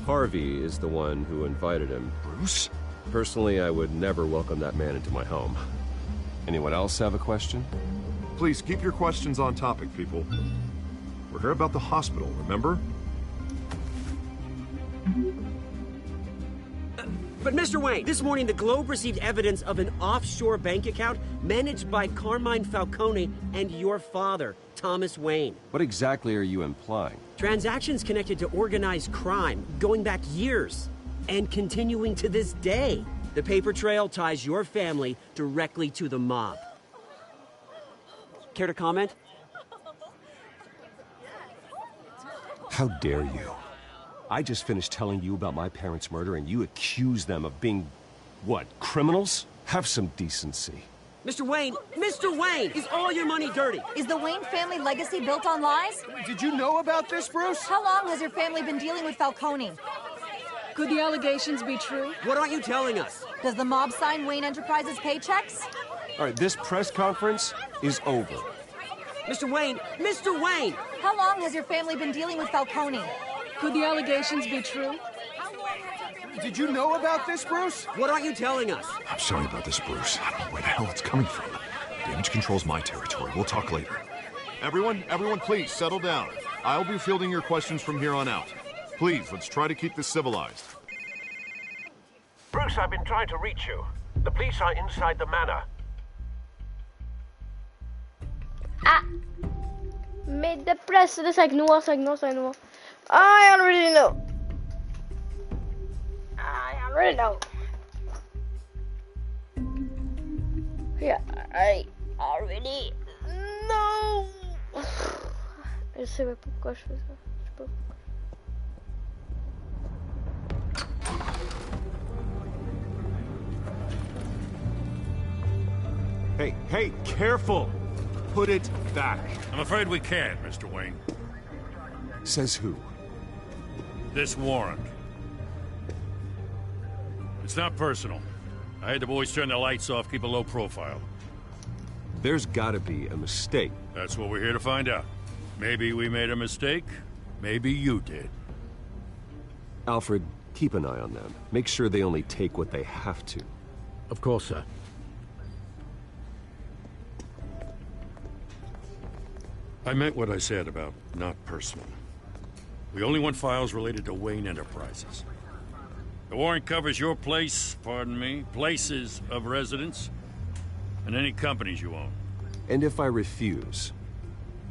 Harvey is the one who invited him. Bruce? Personally, I would never welcome that man into my home. Anyone else have a question? Please keep your questions on topic, people. We're here about the hospital, remember? But Mr. Wayne, this morning the Globe received evidence of an offshore bank account managed by Carmine Falcone and your father, Thomas Wayne. What exactly are you implying? Transactions connected to organized crime, going back years, and continuing to this day. The paper trail ties your family directly to the mob. Care to comment? How dare you? I just finished telling you about my parents' murder and you accuse them of being, what, criminals? Have some decency. Mr. Wayne, is all your money dirty? Is the Wayne family legacy built on lies? Did you know about this, Bruce? How long has your family been dealing with Falcone? Could the allegations be true? What aren't you telling us? Does the mob sign Wayne Enterprises paychecks? All right, this press conference is over. Mr. Wayne! How long has your family been dealing with Falcone? Could the allegations be true? Did you know about this, Bruce? What aren't you telling us? I'm sorry about this, Bruce. I don't know where the hell it's coming from. Damage control's my territory. We'll talk later. Everyone, please, settle down. I'll be fielding your questions from here on out. Please, let's try to keep this civilized. Bruce, I've been trying to reach you. The police are inside the manor. Mais the press, det är ignore. I already know. Yeah, I already know. Je sais pas pourquoi je fais ça. Je sais pas. Hey, careful! Put it back. I'm afraid we can't, Mr. Wayne. Says who? This warrant. It's not personal. I had the boys turn the lights off, keep a low profile. There's gotta be a mistake. That's what we're here to find out. Maybe we made a mistake. Maybe you did. Alfred, keep an eye on them. Make sure they only take what they have to. Of course, sir. I meant what I said about not personal. We only want files related to Wayne Enterprises. The warrant covers your places of residence, and any companies you own. And if I refuse?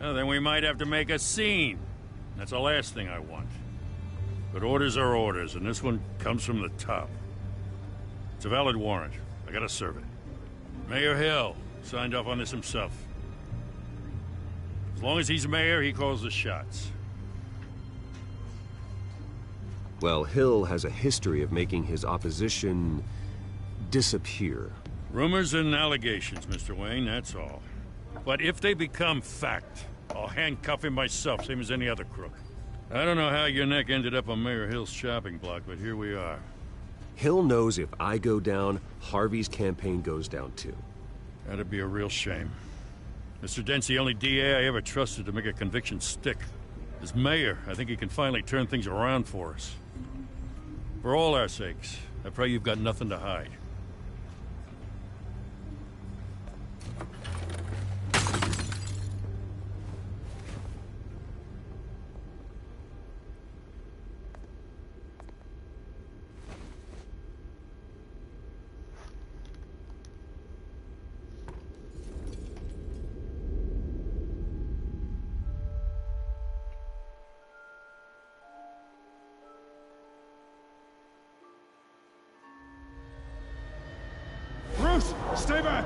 Well, then we might have to make a scene. That's the last thing I want. But orders are orders, and this one comes from the top. It's a valid warrant. I gotta serve it. Mayor Hill signed off on this himself. As long as he's mayor, he calls the shots. Well, Hill has a history of making his opposition disappear. Rumors and allegations, Mr. Wayne, that's all. But if they become fact, I'll handcuff him myself, same as any other crook. I don't know how your neck ended up on Mayor Hill's shopping block, but here we are. Hill knows if I go down, Harvey's campaign goes down too. That'd be a real shame. Mr. Dent's the only DA I ever trusted to make a conviction stick. As mayor, I think he can finally turn things around for us. For all our sakes, I pray you've got nothing to hide. Stay back!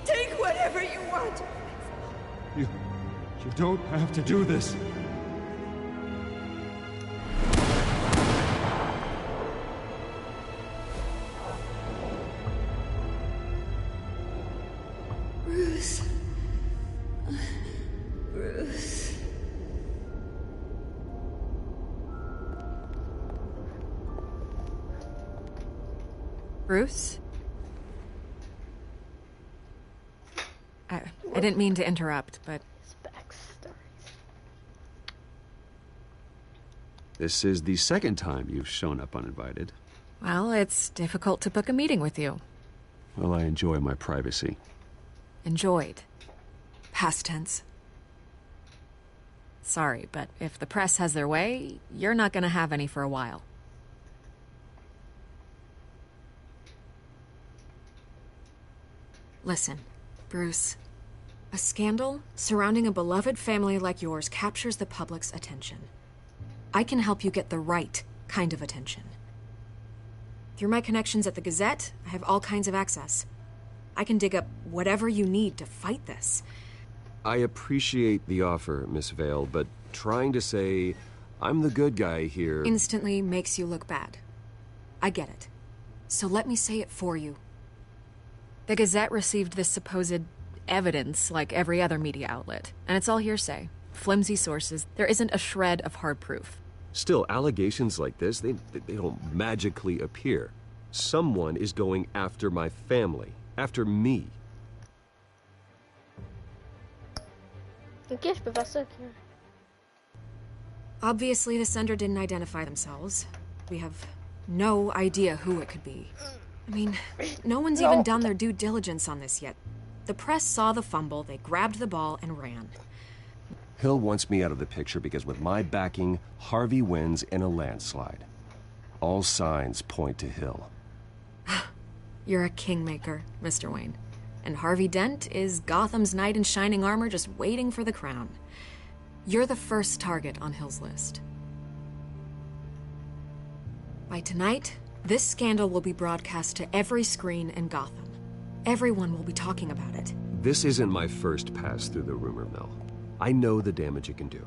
Take whatever you want! You don't have to do this. Bruce. Bruce. Bruce? I didn't mean to interrupt, but... This is the second time you've shown up uninvited. Well, it's difficult to book a meeting with you. Well, I enjoy my privacy. Enjoyed. Past tense. Sorry, but if the press has their way, you're not gonna have any for a while. Listen, Bruce. A scandal surrounding a beloved family like yours captures the public's attention. I can help you get the right kind of attention. Through my connections at the Gazette, I have all kinds of access. I can dig up whatever you need to fight this. I appreciate the offer, Miss Vale, but trying to say I'm the good guy here... instantly makes you look bad. I get it. So let me say it for you. The Gazette received this supposed evidence like every other media outlet, and it's all hearsay. Flimsy sources. There isn't a shred of hard proof. Still, allegations like this, they don't magically appear. Someone is going after my family. After me. Ok, je peux faire ça. Obviously, the sender didn't identify themselves. We have no idea who it could be. I mean, no one's even done their due diligence on this yet. The press saw the fumble, they grabbed the ball and ran. Hill wants me out of the picture because with my backing, Harvey wins in a landslide. All signs point to Hill. You're a kingmaker, Mr. Wayne. And Harvey Dent is Gotham's knight in shining armor just waiting for the crown. You're the first target on Hill's list. By tonight, this scandal will be broadcast to every screen in Gotham. Everyone will be talking about it. This isn't my first pass through the rumor mill. I know the damage it can do.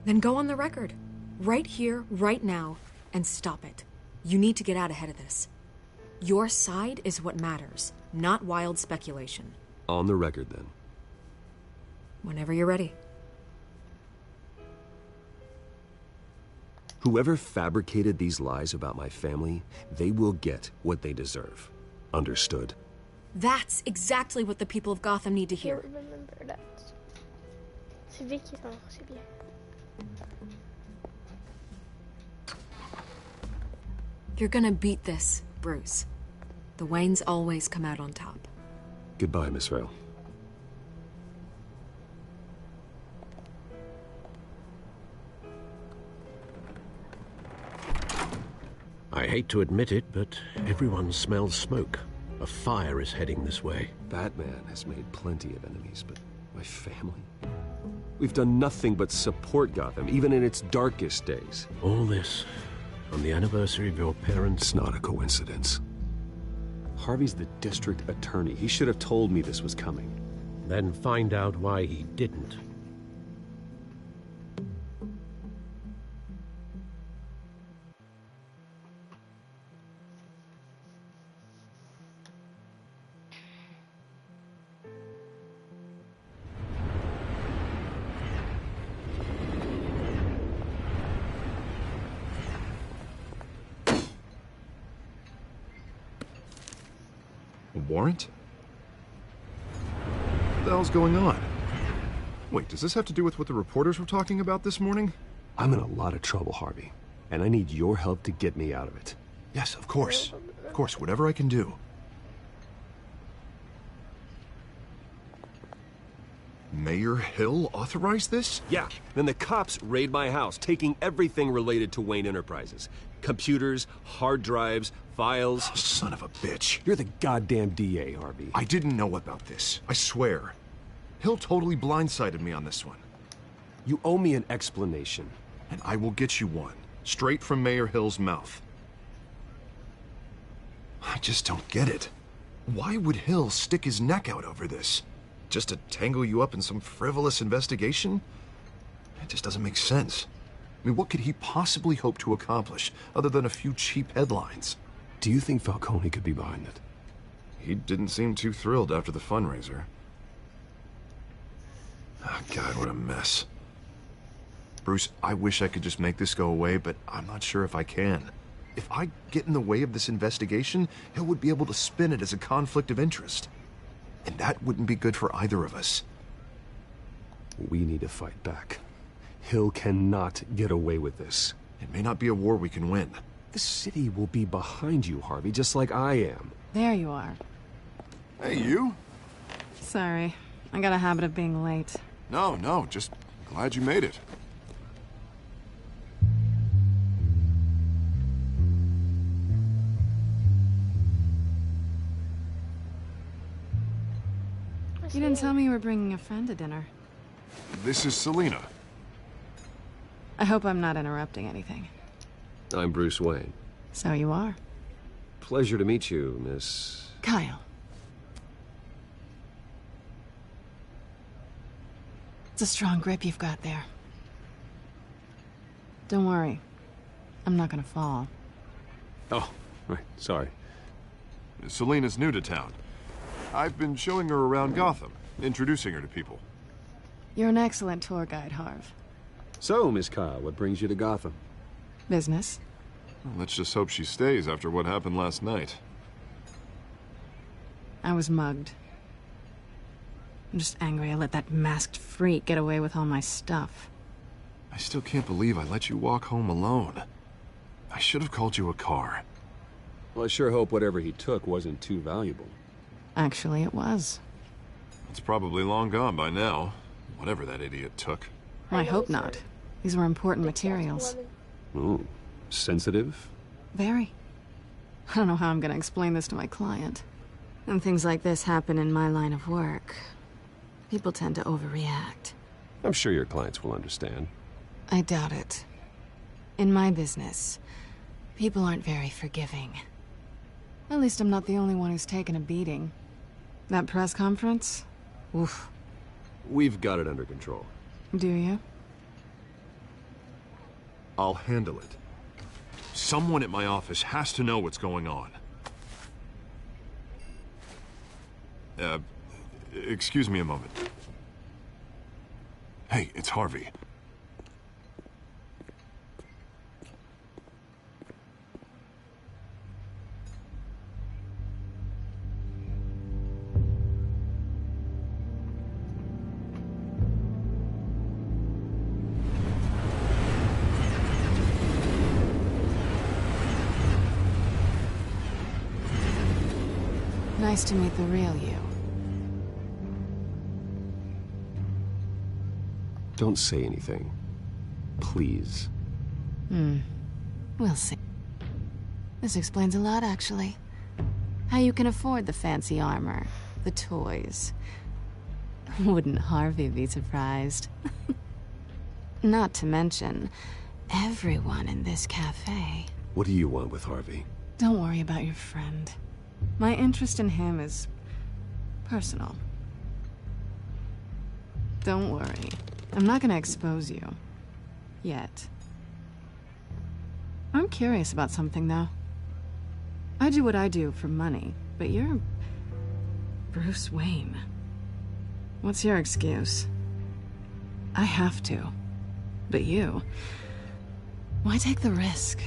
Then go on the record. Right here, right now, and stop it. You need to get out ahead of this. Your side is what matters, not wild speculation. On the record, then. Whenever you're ready. Whoever fabricated these lies about my family, they will get what they deserve. Understood? That's exactly what the people of Gotham need to hear. I remember that. C'est Vicky, c'est bien. You're gonna beat this, Bruce. The Waynes always come out on top. Goodbye, Miss Vale. I hate to admit it, but everyone smells smoke. A fire is heading this way. Batman has made plenty of enemies, but my family? We've done nothing but support Gotham, even in its darkest days. All this on the anniversary of your parents'... It's not a coincidence. Harvey's the district attorney. He should have told me this was coming. Then find out why he didn't. Warrant? What the hell's going on? Wait, does this have to do with what the reporters were talking about this morning? I'm in a lot of trouble, Harvey, and I need your help to get me out of it. Yes, of course. Of course, whatever I can do. Mayor Hill authorized this? Yeah, then the cops raid my house, taking everything related to Wayne Enterprises. Computers, hard drives, files. Oh, son of a bitch. You're the goddamn DA, Harvey. I didn't know about this. I swear. Hill totally blindsided me on this one. You owe me an explanation. And I will get you one. Straight from Mayor Hill's mouth. I just don't get it. Why would Hill stick his neck out over this? Just to tangle you up in some frivolous investigation? It just doesn't make sense. I mean, what could he possibly hope to accomplish other than a few cheap headlines? Do you think Falcone could be behind it? He didn't seem too thrilled after the fundraiser. Oh, God, what a mess. Bruce, I wish I could just make this go away, but I'm not sure if I can. If I get in the way of this investigation, Hill would be able to spin it as a conflict of interest. And that wouldn't be good for either of us. We need to fight back. Hill cannot get away with this. It may not be a war we can win. The city will be behind you, Harvey, just like I am. There you are. Hey, you? Sorry. I got a habit of being late. No, just glad you made it. You didn't tell me you were bringing a friend to dinner. This is Selina. I hope I'm not interrupting anything. I'm Bruce Wayne. So you are. Pleasure to meet you, Miss... Kyle. It's a strong grip you've got there. Don't worry. I'm not gonna fall. Oh, right, sorry. Selina's new to town. I've been showing her around Gotham, introducing her to people. You're an excellent tour guide, Harv. So, Miss Kyle, what brings you to Gotham? Business. Well, let's just hope she stays after what happened last night. I was mugged. I'm just angry I let that masked freak get away with all my stuff. I still can't believe I let you walk home alone. I should have called you a car. Well, I sure hope whatever he took wasn't too valuable. Actually, it was. It's probably long gone by now, whatever that idiot took. I hope not. These were important materials. Ooh, sensitive? Very. I don't know how I'm gonna explain this to my client. When things like this happen in my line of work, people tend to overreact. I'm sure your clients will understand. I doubt it. In my business, people aren't very forgiving. At least I'm not the only one who's taken a beating. That press conference? Oof. We've got it under control. Do you? I'll handle it. Someone at my office has to know what's going on. Excuse me a moment. Hey, it's Harvey. Nice to meet the real you. Don't say anything. Please. We'll see. This explains a lot, actually. How you can afford the fancy armor, the toys. Wouldn't Harvey be surprised? Not to mention, everyone in this cafe. What do you want with Harvey? Don't worry about your friend. My interest in him is personal. Don't worry. I'm not gonna expose you. Yet. I'm curious about something, though. I do what I do for money, but you're... Bruce Wayne. What's your excuse? I have to. But you... Why take the risk?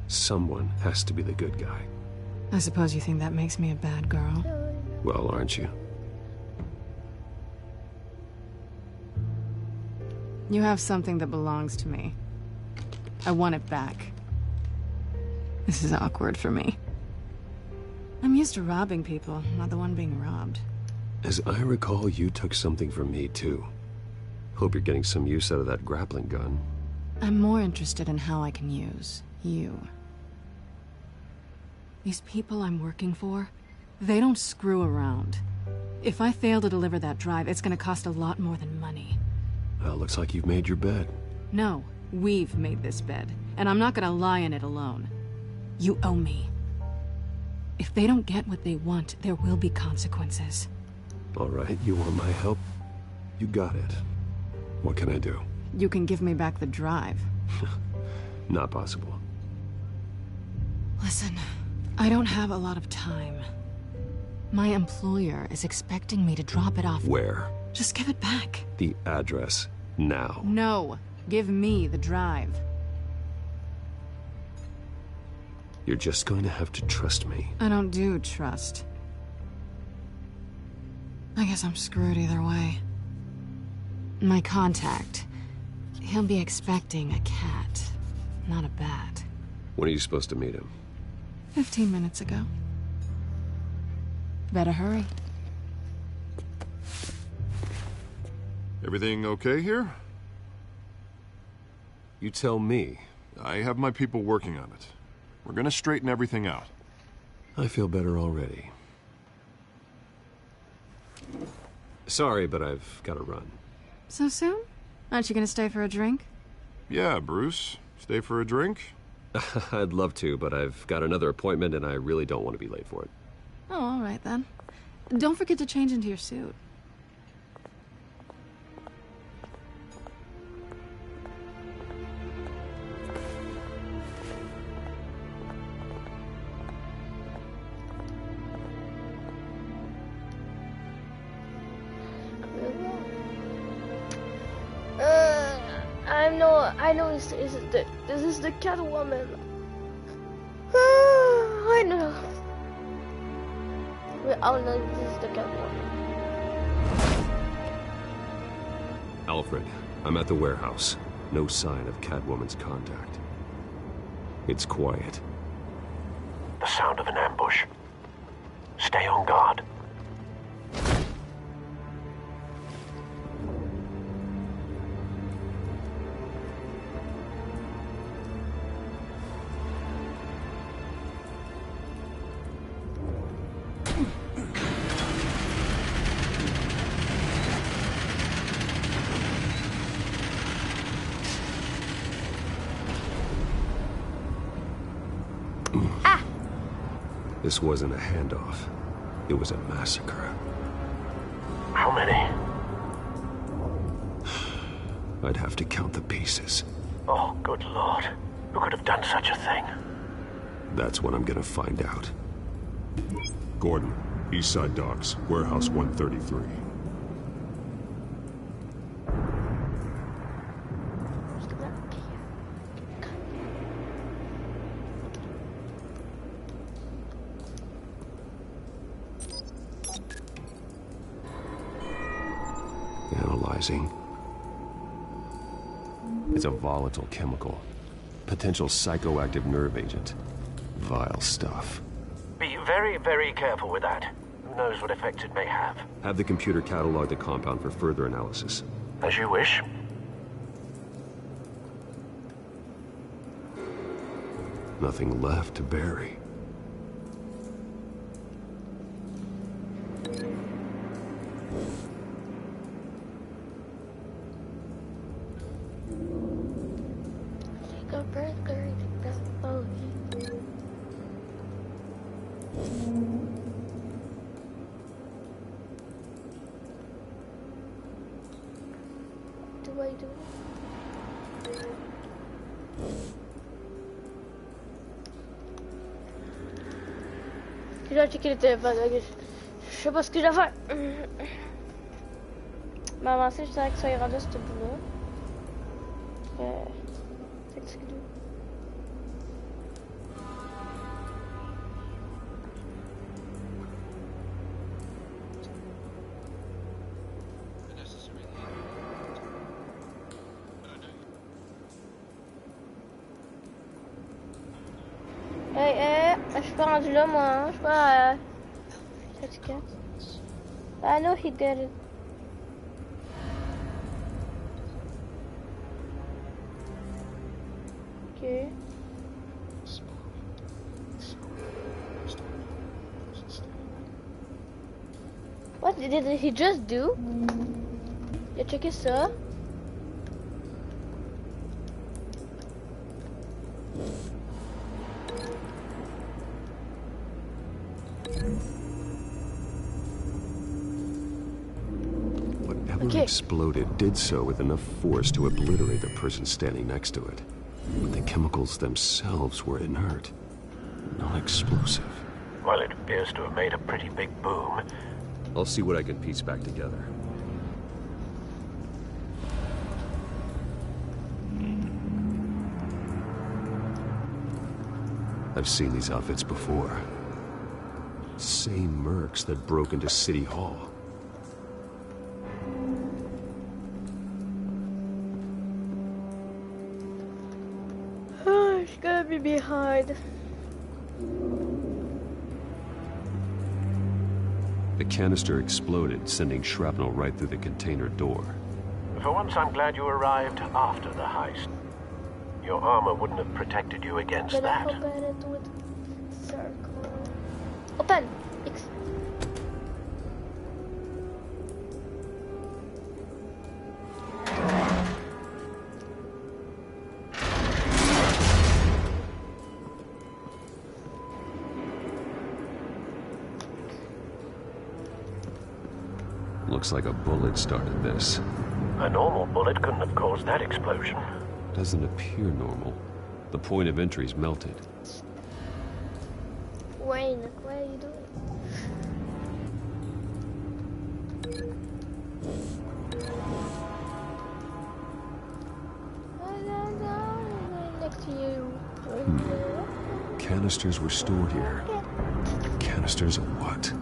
Someone has to be the good guy. I suppose you think that makes me a bad girl. Well, aren't you? You have something that belongs to me. I want it back. This is awkward for me. I'm used to robbing people, not the one being robbed. As I recall, you took something from me, too. Hope you're getting some use out of that grappling gun. I'm more interested in how I can use you. These people I'm working for, they don't screw around. If I fail to deliver that drive, it's gonna cost a lot more than money. Well, looks like you've made your bed. No, we've made this bed, and I'm not gonna lie in it alone. You owe me. If they don't get what they want, there will be consequences. All right, you want my help? You got it. What can I do? You can give me back the drive. Not possible. Listen, I don't have a lot of time. My employer is expecting me to drop it off. Where? Just give it back. The address, now. No, give me the drive. You're just going to have to trust me. I don't do trust. I guess I'm screwed either way. My contact, he'll be expecting a cat, not a bat. When are you supposed to meet him? 15 minutes ago. Better hurry. Everything okay here? You tell me. I have my people working on it. We're gonna straighten everything out. I feel better already. Sorry, but I've got to run. So soon? Aren't you gonna stay for a drink? Yeah, Bruce. Stay for a drink? I'd love to, but I've got another appointment and I really don't want to be late for it. Oh, all right then. Don't forget to change into your suit. I know this is the Catwoman. I know. We all know this is the Catwoman. Alfred, I'm at the warehouse. No sign of Catwoman's contact. It's quiet. The sound of an ambush. Stay on guard. This wasn't a handoff. It was a massacre. How many? I'd have to count the pieces. Oh, good Lord. Who could have done such a thing? That's what I'm gonna find out. Gordon, Eastside Docks, Warehouse 133. Analyzing. It's a volatile chemical. Potential psychoactive nerve agent. Vile stuff. Be very, very careful with that. Who knows what effects it may have. Have the computer catalog the compound for further analysis. As you wish. Nothing left to bury. Je dois checker le téléphone. Je sais pas ce que je dois faire. Mais avancé, je dirais que ça ira de ce bout-là. Je suis pas rendu là, moi. Hein. Je suis pas... 34. I know he did it. Okay. What did he just do? Yeah, checker ça. Whatever exploded did so with enough force to obliterate the person standing next to it. But the chemicals themselves were inert, non-explosive. Well, it appears to have made a pretty big boom. I'll see what I can piece back together. I've seen these outfits before. Same mercs that broke into City Hall. Oh, it's gonna be behind. The canister exploded, sending shrapnel right through the container door. For once, I'm glad you arrived after the heist. Your armor wouldn't have protected you against that. Open! X. Looks like a bullet started this. A normal bullet couldn't have caused that explosion. Doesn't appear normal. The point of entry's melted. Wayne, what are you doing? Next to you. Canisters were stored here. Canisters of what?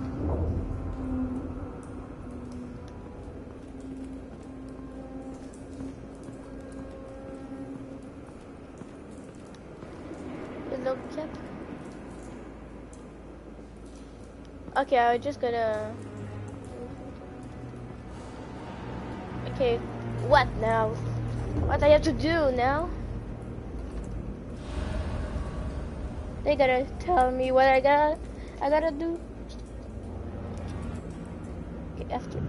Okay, I was just gonna... Okay, what now? What I have to do now? They gotta tell me what I gotta do. Okay, after.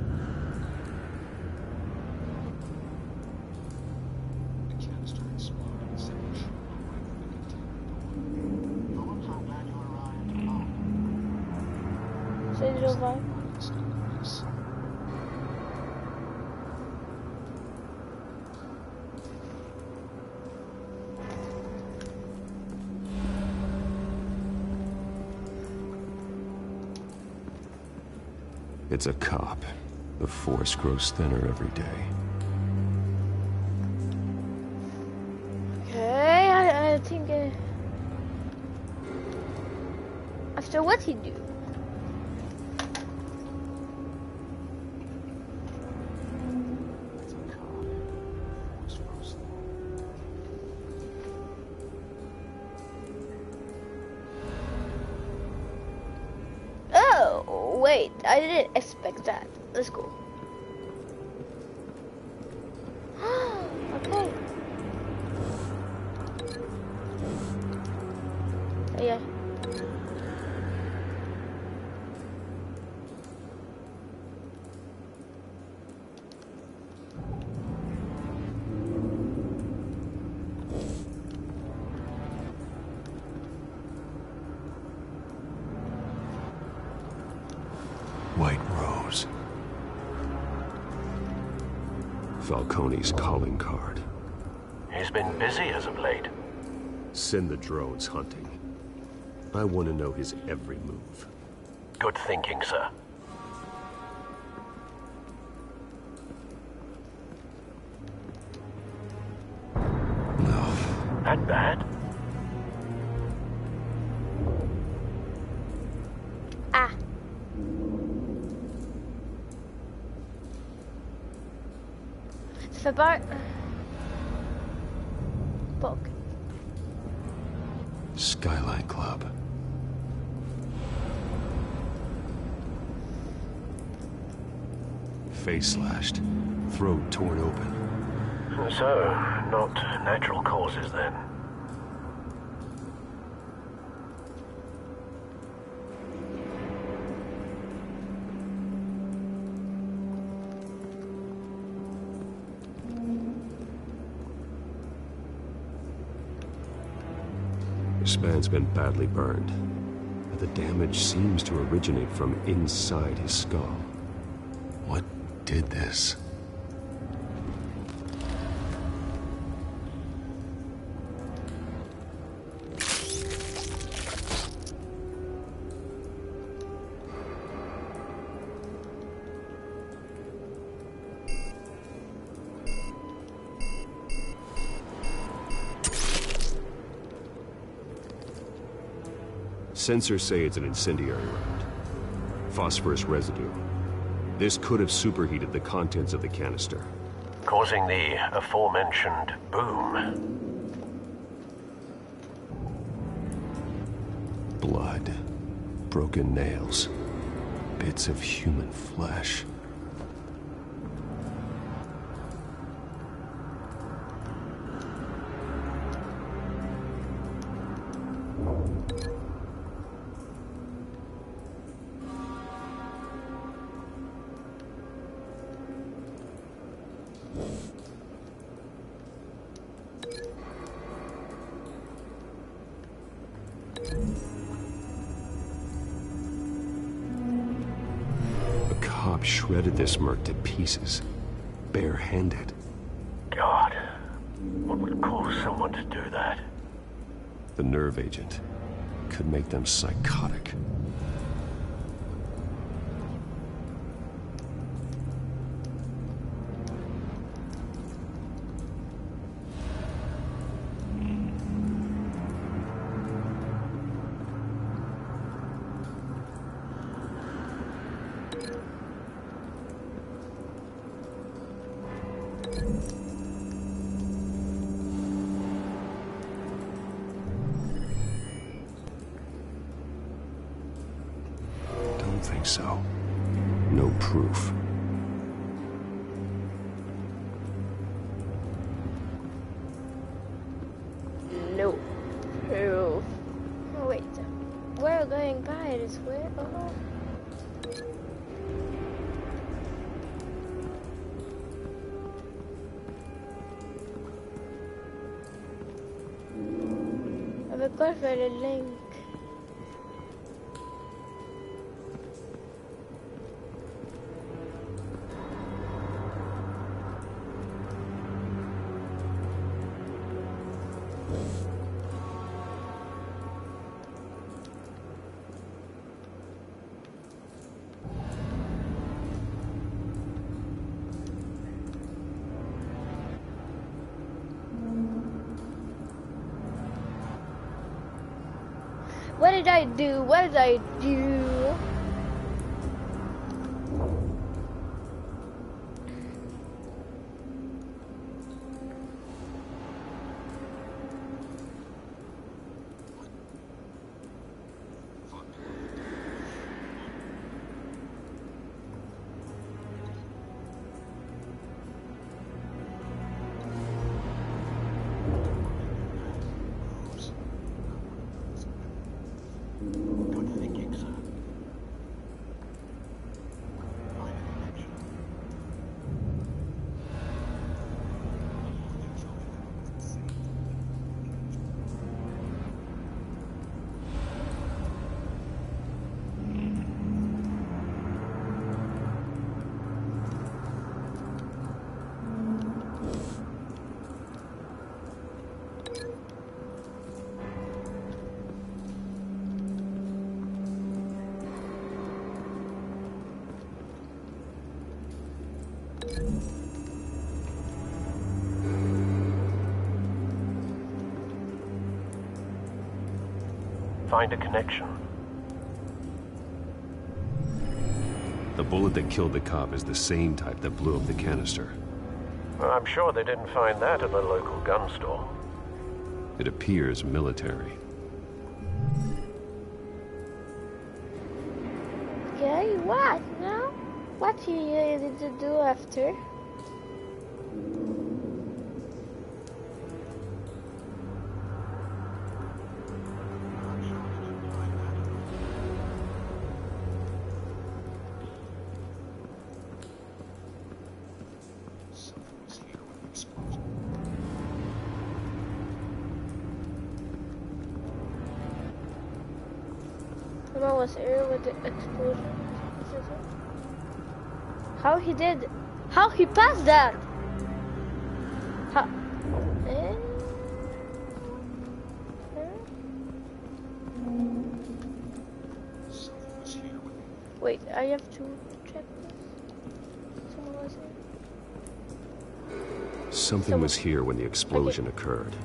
It's a cop. The force grows thinner every day. Okay, I think... after what he do? Wait, I didn't expect that. Let's go. Okay. Yeah. White Rose. Falcone's calling card. He's been busy as of late. Send the drones hunting. I want to know his every move. Good thinking, sir. No. That bad? Ah. Ça fait peur. Fuck. Skyline Club. Face slashed, throat torn open. So, not natural causes then? This man's been badly burned, but the damage seems to originate from inside his skull. What did this? Sensors say it's an incendiary round. Phosphorus residue. This could have superheated the contents of the canister, Causing the aforementioned boom. Blood. Broken nails. Bits of human flesh. Shredded this merc to pieces, barehanded. God, what would cause someone to do that? The nerve agent could make them psychotic. So, no proof. No proof. Oh, wait. We're going by this way. Oh. Avec quoi faire le link? What did I do? What did I do? Find a connection. The bullet that killed the cop is the same type that blew up the canister. Well, I'm sure they didn't find that at the local gun store. It appears military. Wait, what? No? What did you do after? Someone was here with the explosion. How he did? How he passed that? How? Wait, I have to check this. Someone was here. Something was here when the explosion occurred.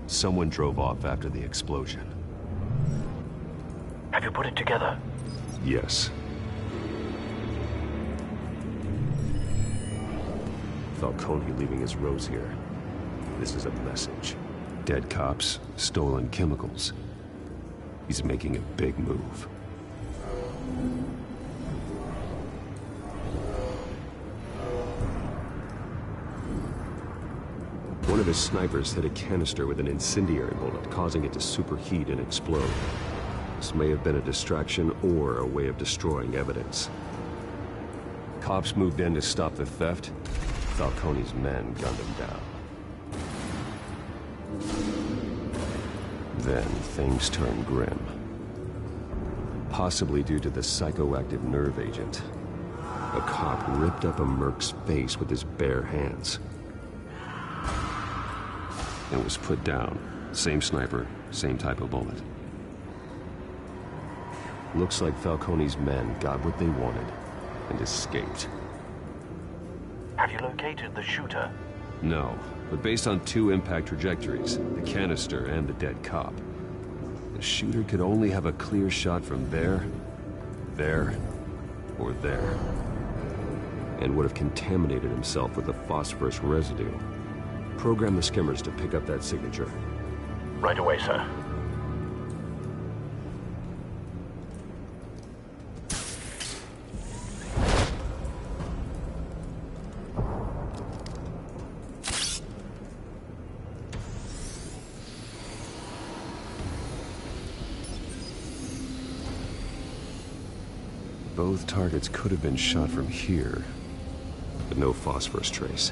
Someone drove off after the explosion. Have you put it together? Yes. Falcone leaving his rose here. This is a message. Dead cops, stolen chemicals. He's making a big move. One of his snipers hit a canister with an incendiary bullet, causing it to superheat and explode. This may have been a distraction or a way of destroying evidence. Cops moved in to stop the theft. Falcone's men gunned him down. Then things turned grim. Possibly due to the psychoactive nerve agent. A cop ripped up a merc's face with his bare hands. It was put down. Same sniper, same type of bullet. Looks like Falcone's men got what they wanted and escaped. Have you located the shooter? No, but based on two impact trajectories, the canister and the dead cop, the shooter could only have a clear shot from there, or there, and would have contaminated himself with the phosphorus residue. Program the skimmers to pick up that signature. Right away, sir. Both targets could have been shot from here, but no phosphorus trace.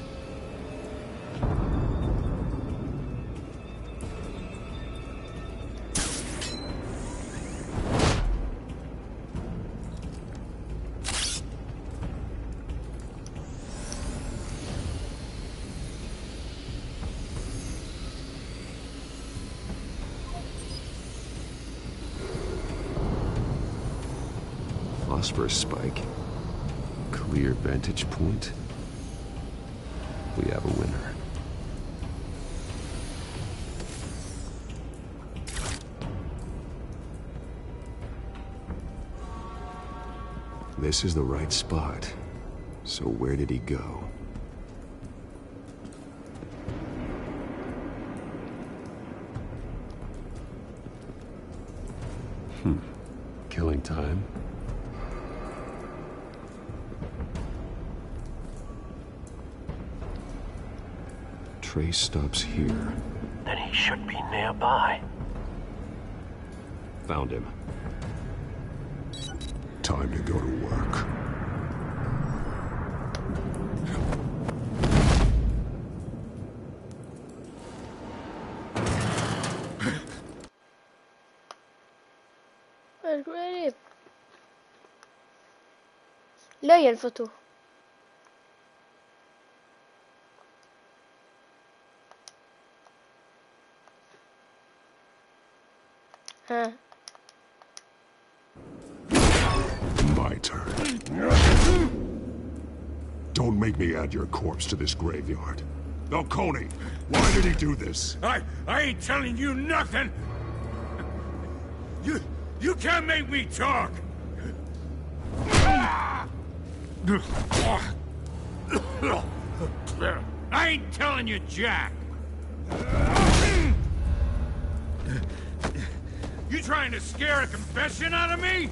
Phosphorus spike. Clear vantage point. We have a winner. This is the right spot. So where did he go? Killing time. Trace stops here. Then he should be nearby. Found him. Time to go to work. Là, il y a la photo. Hein? My turn. Don't make me add your corpse to this graveyard. Falcone, why did he do this? I ain't telling you nothing! You can't make me talk! I ain't telling you, Jack. You trying to scare a confession out of me?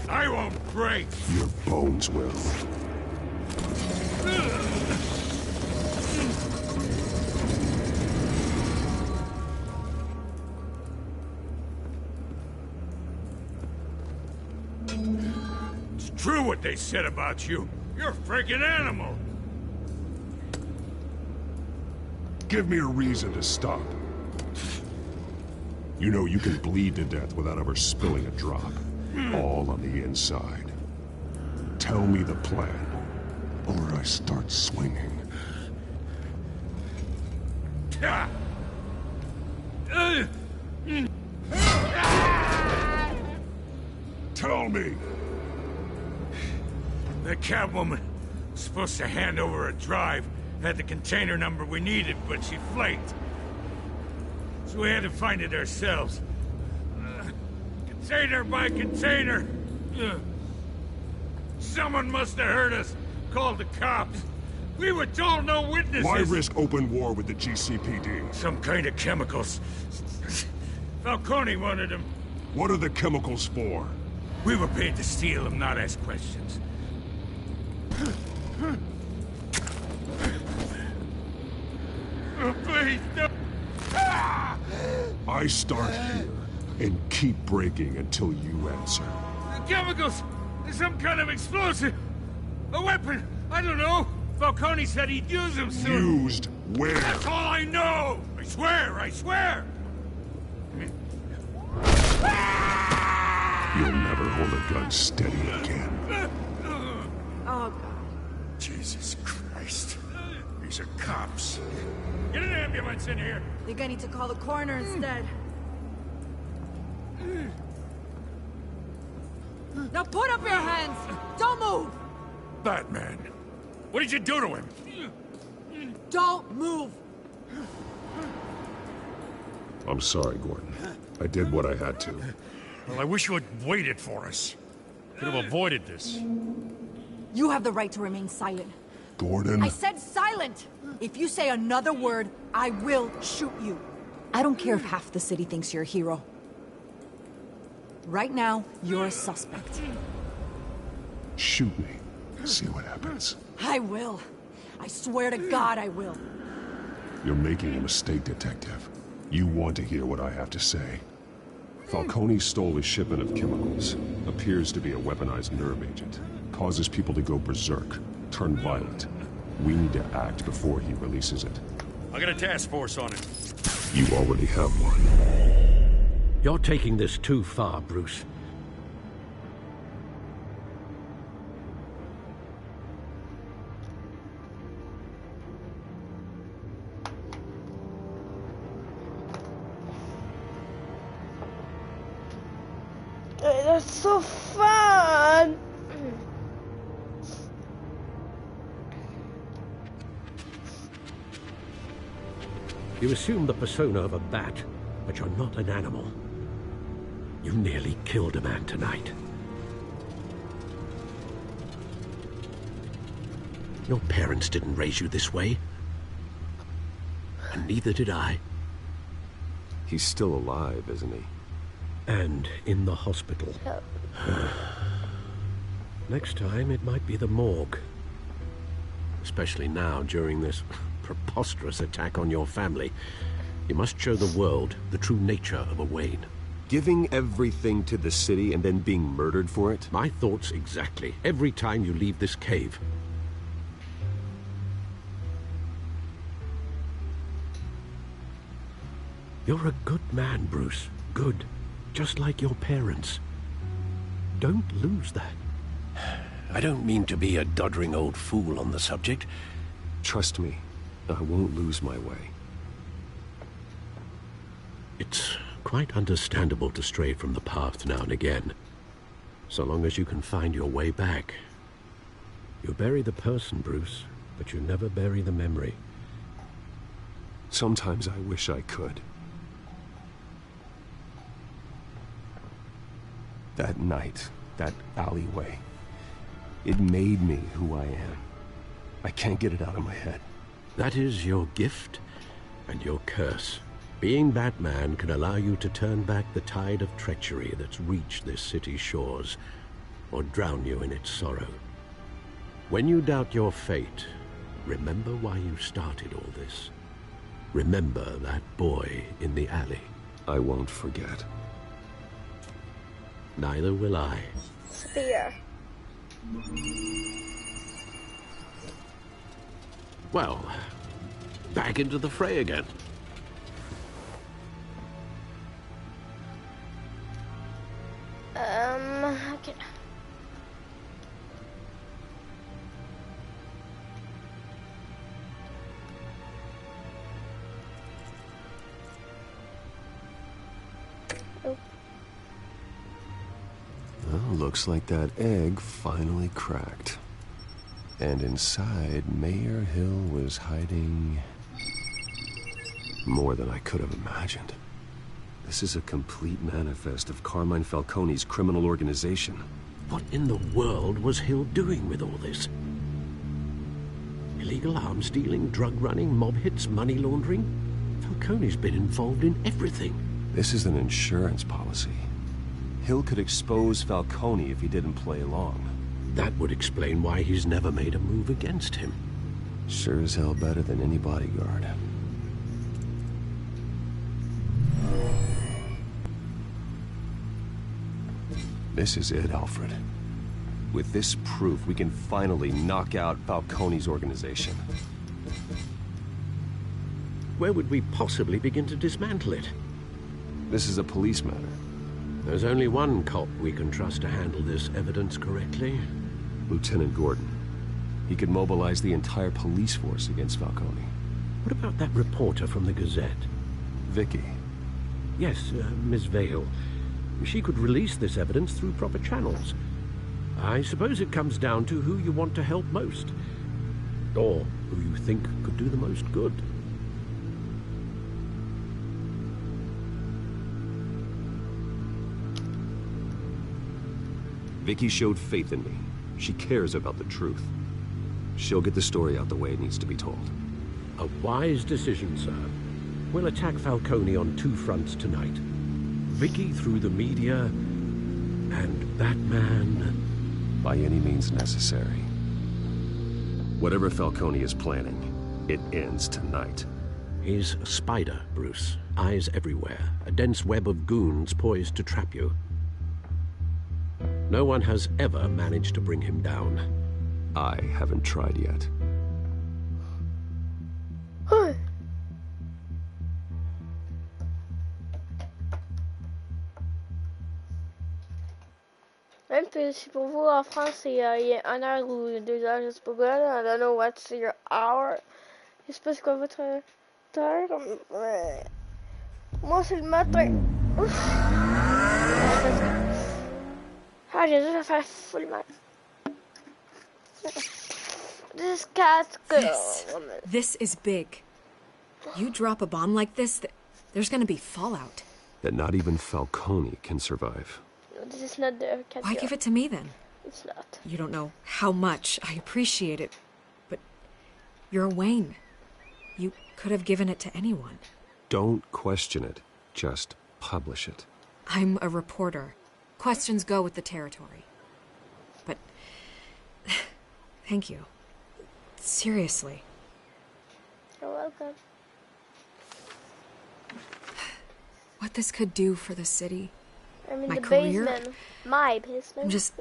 I won't break. Your bones will. It's true what they said about you. You're a freaking animal. Give me a reason to stop. You know you can bleed to death without ever spilling a drop. All on the inside. Tell me the plan, or I start swinging. Tell me! The Catwoman was supposed to hand over a drive, had the container number we needed, but she flaked. So we had to find it ourselves. Container by container. Someone must have heard us, called the cops. We were told no witnesses. Why risk open war with the GCPD? Some kind of chemicals. Falcone wanted them. What are the chemicals for? We were paid to steal them, not ask questions. Oh, please, no. I start here and keep breaking until you answer. The chemicals! Some kind of explosive! A weapon! I don't know! Falcone said he'd use them soon! Used where? That's all I know! I swear! I swear! You'll never hold a gun steady again. Oh, God. Jesus Christ. These are cops. Get an ambulance in here! Think I need to call the coroner instead. Now put up your hands! Don't move! Batman, what did you do to him? Don't move! I'm sorry, Gordon. I did what I had to. Well, I wish you had waited for us. Could have avoided this. You have the right to remain silent. Gordon? I said silent! If you say another word, I will shoot you. I don't care if half the city thinks you're a hero. Right now, you're a suspect. Shoot me. See what happens. I will. I swear to God I will. You're making a mistake, Detective. You want to hear what I have to say. Falcone stole a shipment of chemicals. Appears to be a weaponized nerve agent. Causes people to go berserk, turn violent. We need to act before he releases it. I got a task force on it. You already have one. You're taking this too far, Bruce. That's so fun! You assume the persona of a bat, but you're not an animal. You nearly killed a man tonight. Your parents didn't raise you this way. And neither did I. He's still alive, isn't he? And in the hospital. Next time, it might be the morgue. Especially now, during this preposterous attack on your family. You must show the world the true nature of a Wayne. Giving everything to the city and then being murdered for it? My thoughts exactly. Every time you leave this cave. You're a good man, Bruce. Good. Just like your parents. Don't lose that. I don't mean to be a doddering old fool on the subject. Trust me, I won't lose my way. It's quite understandable to stray from the path now and again. So long as you can find your way back. You bury the person, Bruce, but you never bury the memory. Sometimes I wish I could. That night, that alleyway. It made me who I am. I can't get it out of my head. That is your gift and your curse. Being Batman can allow you to turn back the tide of treachery that's reached this city's shores, or drown you in its sorrow. When you doubt your fate, remember why you started all this. Remember that boy in the alley. I won't forget. Neither will I. Spear. Well, back into the fray again. Okay. Well, looks like that egg finally cracked. And inside, Mayor Hill was hiding more than I could have imagined. This is a complete manifest of Carmine Falcone's criminal organization. What in the world was Hill doing with all this? Illegal arms dealing, drug running, mob hits, money laundering? Falcone's been involved in everything. This is an insurance policy. Hill could expose Falcone if he didn't play along. That would explain why he's never made a move against him. Sure as hell better than any bodyguard. This is it, Alfred. With this proof, we can finally knock out Falcone's organization. Where would we possibly begin to dismantle it? This is a police matter. There's only one cop we can trust to handle this evidence correctly. Lieutenant Gordon. He could mobilize the entire police force against Falcone. What about that reporter from the Gazette? Vicky. Yes, Miss Vale. She could release this evidence through proper channels. I suppose it comes down to who you want to help most. Or who you think could do the most good. Vicky showed faith in me. She cares about the truth. She'll get the story out the way it needs to be told. A wise decision, sir. We'll attack Falcone on two fronts tonight. Vicky through the media, and Batman... by any means necessary. Whatever Falcone is planning, it ends tonight. He's a spider, Bruce. Eyes everywhere. A dense web of goons poised to trap you. No one has ever managed to bring him down. I haven't tried yet. Même si pour vous en France c'est 1 heure ou 2 heures, je sais pas quoi, I don't know what's your hour. Je sais pas c'est quoi votre heure. Moi c'est le matin. Ouf. Ah, j'ai déjà fait full matin. This cat's good. This is big. You drop a bomb like this, there's gonna be fallout. That not even Falcone can survive. This is not the cat. Why give it to me then? It's not. You don't know how much I appreciate it, but you're Wayne. You could have given it to anyone. Don't question it. Just publish it. I'm a reporter. Questions go with the territory. But thank you. Seriously. You're welcome. What this could do for the city. I'm in my the career? basement. My basement. I'm just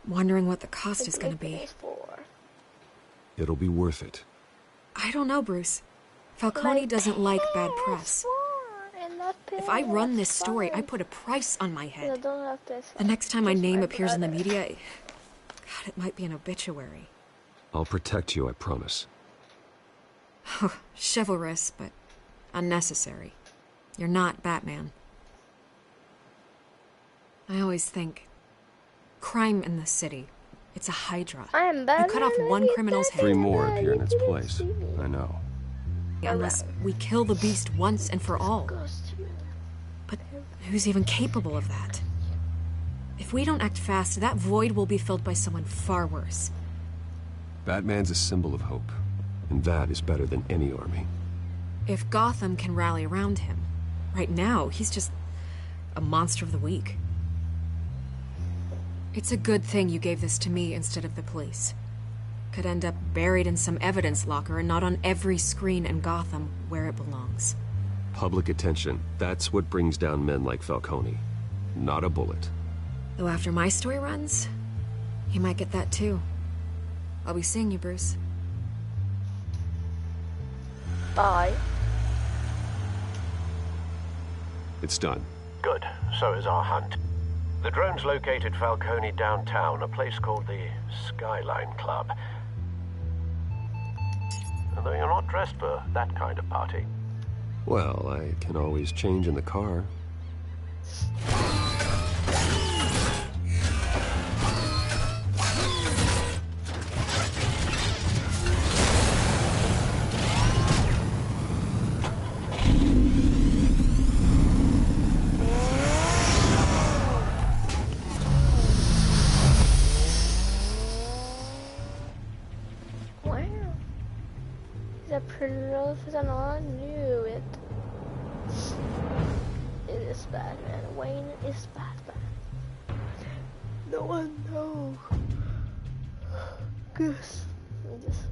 wondering what the cost is going to be. It'll be worth it. I don't know, Bruce. Falcone doesn't like bad press. If I run this story, I put a price on my head. The next time my name appears in the media, God, it might be an obituary. I'll protect you, I promise. Chivalrous, but unnecessary. You're not Batman. I always think, crime in the city, it's a hydra. I am Batman. You cut off one criminal's head. 3 more appear in its place. I know. Unless we kill the beast once and for all. But who's even capable of that? If we don't act fast, that void will be filled by someone far worse. Batman's a symbol of hope, and that is better than any army. If Gotham can rally around him, right now, he's just a monster of the week. It's a good thing you gave this to me instead of the police. Could end up buried in some evidence locker and not on every screen in Gotham where it belongs. Public attention, that's what brings down men like Falcone. Not a bullet. Though after my story runs, you might get that too. I'll be seeing you, Bruce. Bye. It's done. Good. So is our hunt. The drones located Falcone downtown, a place called the Skyline Club. Although you're not dressed for that kind of party. Well, I can always change in the car. I knew it. It is Batman. Wayne is Batman. No one knows. Goose. Just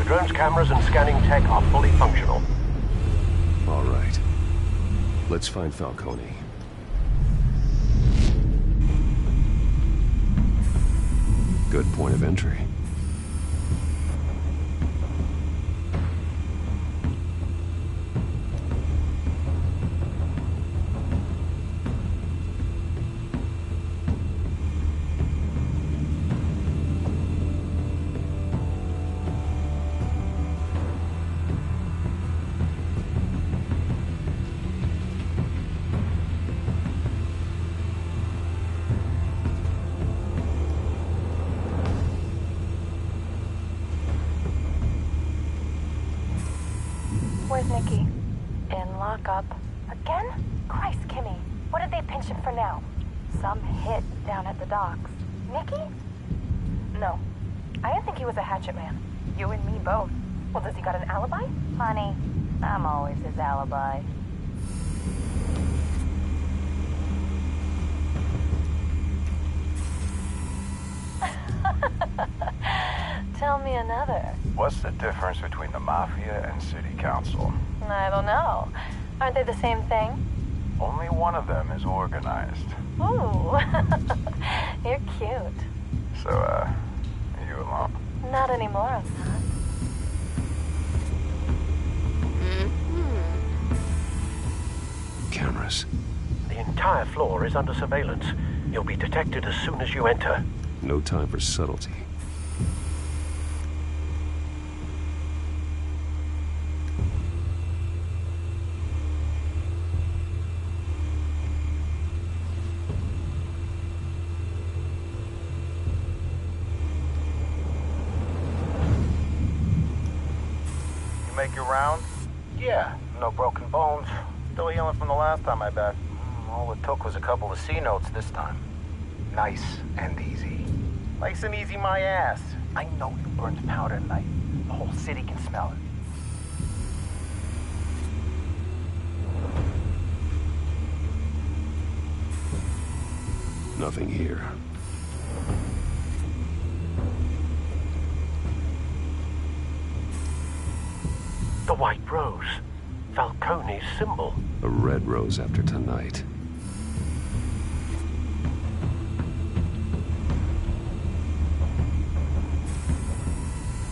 Drone's cameras and scanning tech are fully functional. All right. Let's find Falcone. Good point of entry. Where's Nikki? In lockup. Again? Christ, Kimmy. What did they pinch him for now? Some hit down at the docks. Nikki? No. I didn't think he was a hatchet man. You and me both. Well, does he got an alibi? Honey, I'm always his alibi. Tell me another. What's the difference between the Mafia and City Council? I don't know. Aren't they the same thing? Only one of them is organized. Ooh. You're cute. So, are you alone? Not anymore, son. Cameras. The entire floor is under surveillance. You'll be detected as soon as you enter. No time for subtlety. Make your round? Yeah, no broken bones. Still healing from the last time, I bet. All it took was a couple of C notes this time. Nice and easy. Nice and easy my ass. I know you burned powder tonight. The whole city can smell it. Nothing here. The White Rose. Falcone's symbol. A red rose after tonight.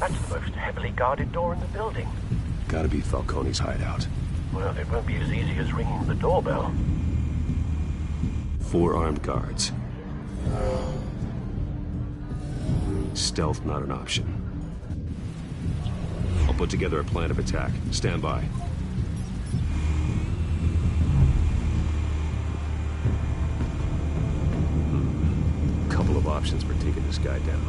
That's the most heavily guarded door in the building. Gotta be Falcone's hideout. Well, it won't be as easy as ringing the doorbell. 4 armed guards. Stealth not an option. I'll put together a plan of attack. Stand by. options for taking this guy down.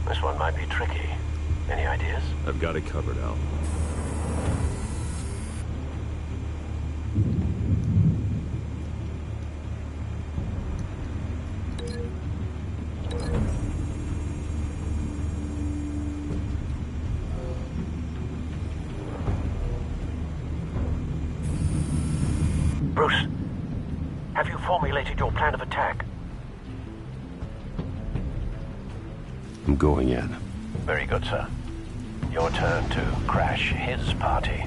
This one might be tricky. Any ideas? I've got it covered, Al. Bruce, have you formulated your plan of attack? I'm going in. Very good, sir. Your turn to crash his party.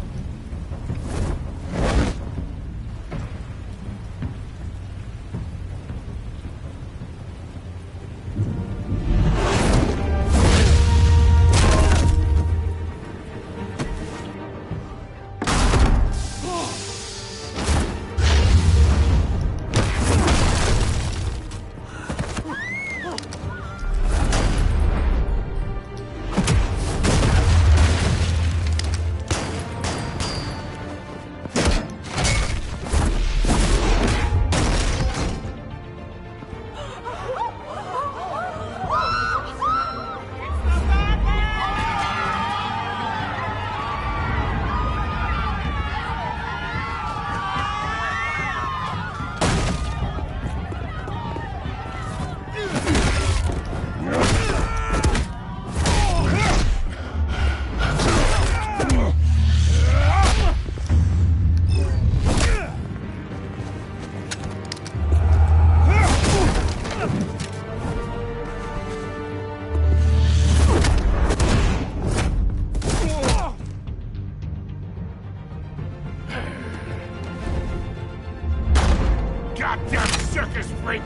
Goddamn circus freak!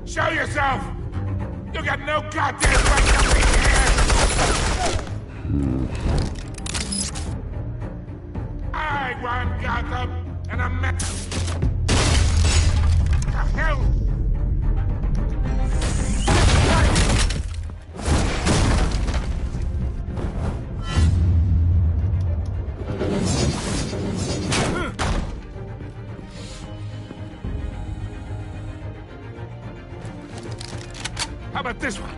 Show yourself! You got no goddamn right to be here! I run Gotham, and I'm meant to... The hell? How about this one?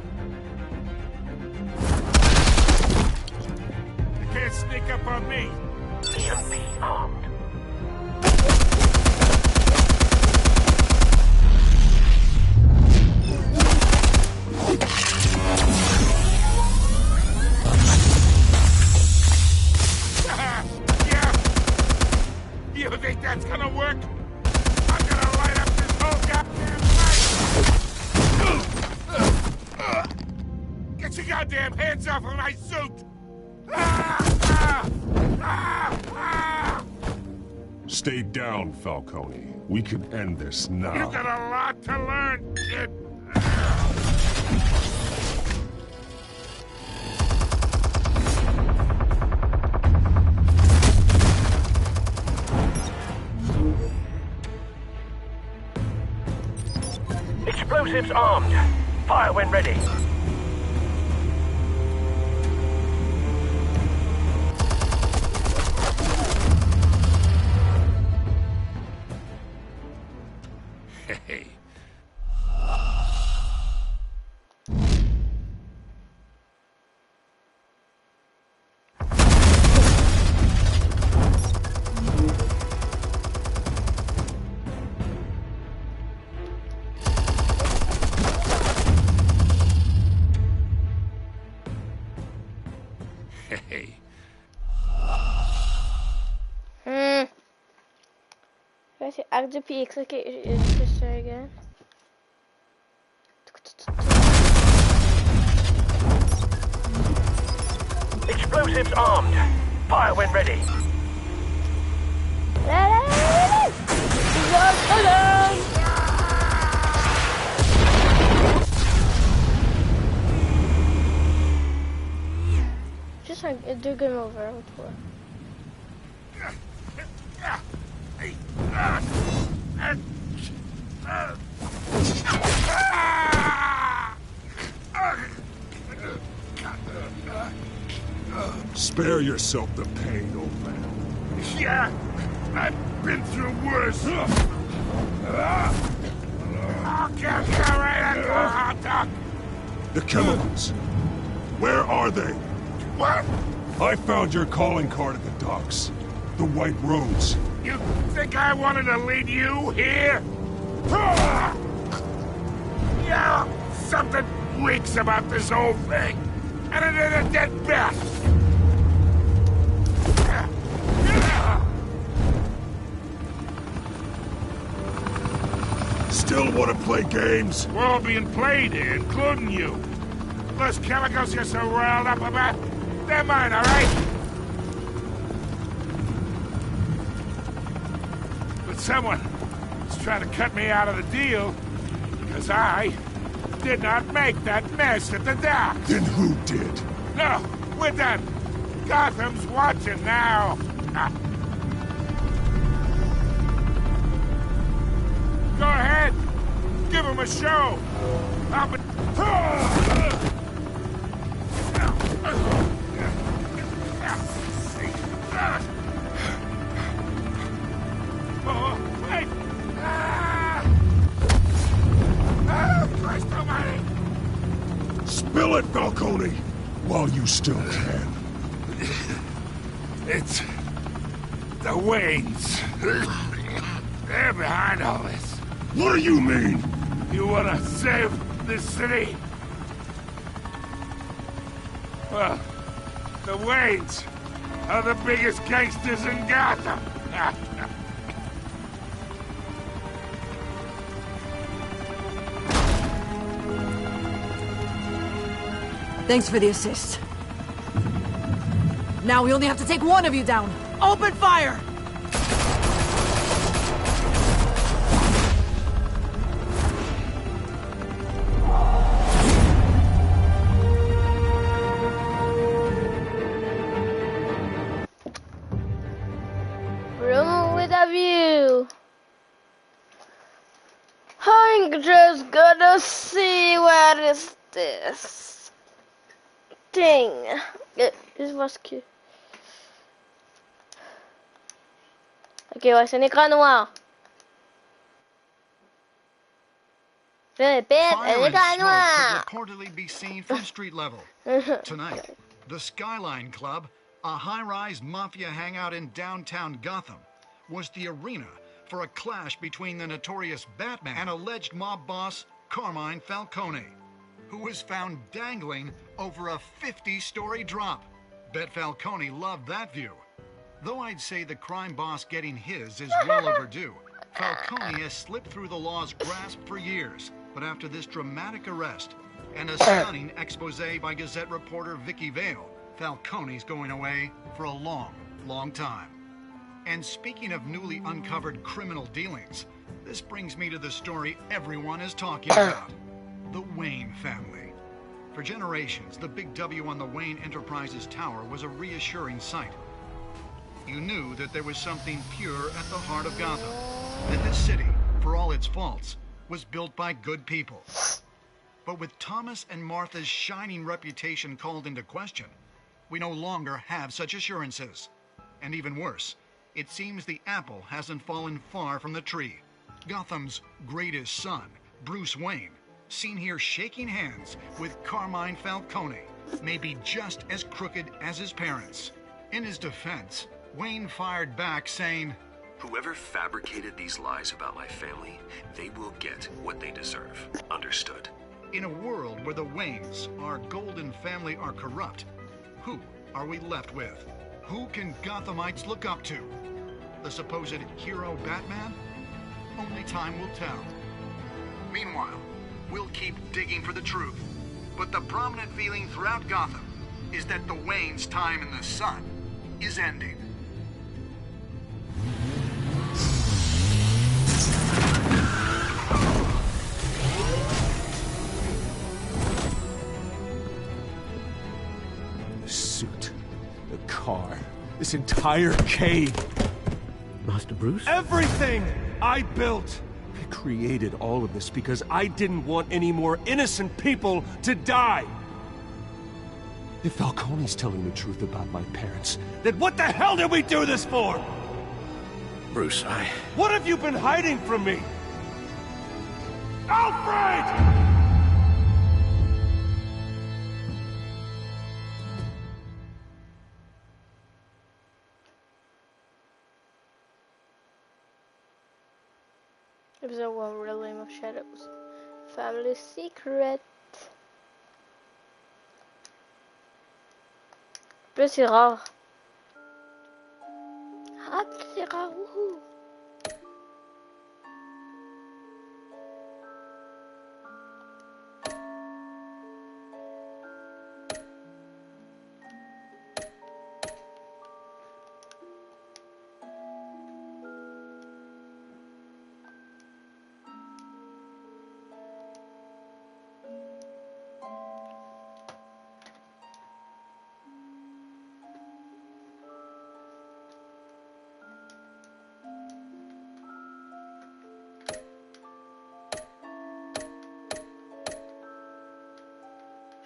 You can't sneak up on me. EMP armed. Yeah. You think that's gonna work? I'm gonna light up this whole goddamn place! Get your goddamn hands off of my suit! Stay down, Falcone. We could end this now. You got a lot to learn, kid. Explosives armed. Fire when ready. Hey. Hey. Let's see, RGPX. Okay, just try again. Explosives armed. Fire when ready. Just like do game over. Spare yourself the pain, old man. Yeah, I've been through worse. I'll kill you right at the hot dog. The chemicals. Where are they? What? I found your calling card at the docks. The White Rose. You think I wanted to lead you here? Yeah, something reeks about this whole thing. And it is a dead bat. Still want to play games? We're all being played here, including you. Those chemicals you're so riled up about, they're mine, all right? But someone is trying to cut me out of the deal because I did not make that mess at the docks. Then who did? No, we're done. Gotham's watching now. Go ahead. Give him a show. I'll be... Oh, wait. Christ almighty. Spill it, Falcone, while you still can. It's the Waynes. They're behind all this. What do you mean? You want to save this city? Well, the Waynes are the biggest gangsters in Gotham. Thanks for the assist. Now we only have to take one of you down. Open fire! Room with a view. I'm just gonna see what is this thing. This was cute. Ok, ouais, c'est un écran noir. Je répète, un écran noir. Could reportedly be seen from street level. Tonight, the Skyline Club, a high-rise mafia hangout in downtown Gotham, was the arena for a clash between the notorious Batman and alleged mob boss Carmine Falcone, who was found dangling over a 50-story drop. Bet Falcone loved that view. Though I'd say the crime boss getting his is well overdue, Falcone has slipped through the law's grasp for years. But after this dramatic arrest and a stunning expose by Gazette reporter Vicky Vale, Falcone's going away for a long, long time. And speaking of newly uncovered criminal dealings, this brings me to the story everyone is talking about. The Wayne family. For generations, the big W on the Wayne Enterprises tower was a reassuring sight. You knew that there was something pure at the heart of Gotham. That this city, for all its faults, was built by good people. But with Thomas and Martha's shining reputation called into question, we no longer have such assurances. And even worse, it seems the apple hasn't fallen far from the tree. Gotham's greatest son, Bruce Wayne, seen here shaking hands with Carmine Falcone, may be just as crooked as his parents. In his defense, Wayne fired back saying, "Whoever fabricated these lies about my family, they will get what they deserve. Understood?" In a world where the Waynes, our golden family, are corrupt, who are we left with? Who can Gothamites look up to? The supposed hero Batman? Only time will tell. Meanwhile, we'll keep digging for the truth. But the prominent feeling throughout Gotham is that the Waynes' time in the sun is ending. The suit, the car, this entire cave. Master Bruce? Everything I built! I created all of this because I didn't want any more innocent people to die! If Falcone's telling the truth about my parents, then what the hell did we do this for? Bruce, What have you been hiding from me? Alfred! Episode 1, Real Name of Shadows. Family Secret. Plus c'est rare. Ah, c'est rare, wouhou.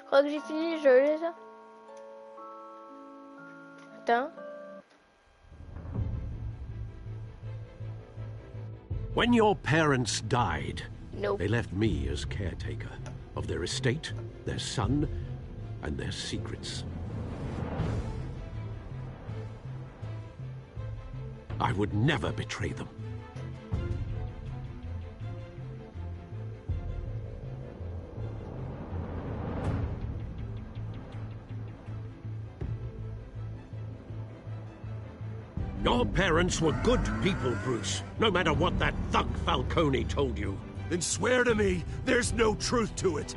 Je crois que j'ai fini le jeu déjà. Attends. When your parents died, Nope. they left me as caretaker of their estate, their son, and their secrets. I would never betray them. Your parents were good people, Bruce, no matter what that thug Falcone told you. Then swear to me there's no truth to it.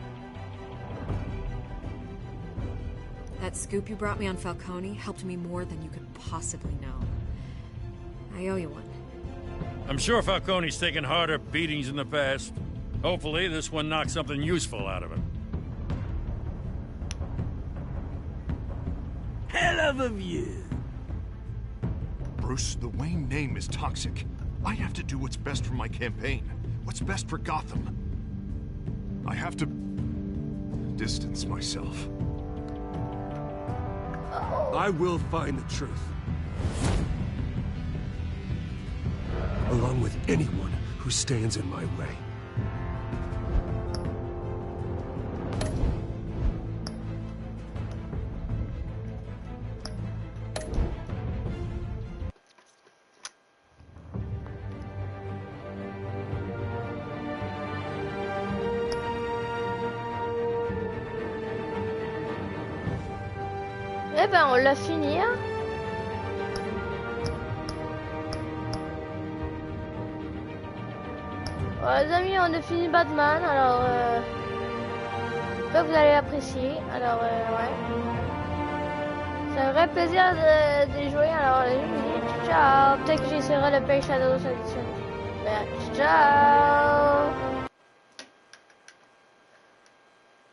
That scoop you brought me on Falcone helped me more than you could possibly know. I owe you one. I'm sure Falcone's taken harder beatings in the past. Hopefully, this one knocks something useful out of him. Hell of a view. Bruce, the Wayne name is toxic. I have to do what's best for my campaign. What's best for Gotham. I have to distance myself. I will find the truth. Along with anyone who stands in my way. Eh ben, on l'a fini, hein. Voilà, les amis, on a fini Batman, alors j'espère que vous allez apprécier, alors ouais. C'est un vrai plaisir de jouer, alors les amis, ciao. Peut-être que j'essaierai le Pay Shadows Edition. Ben, ciao.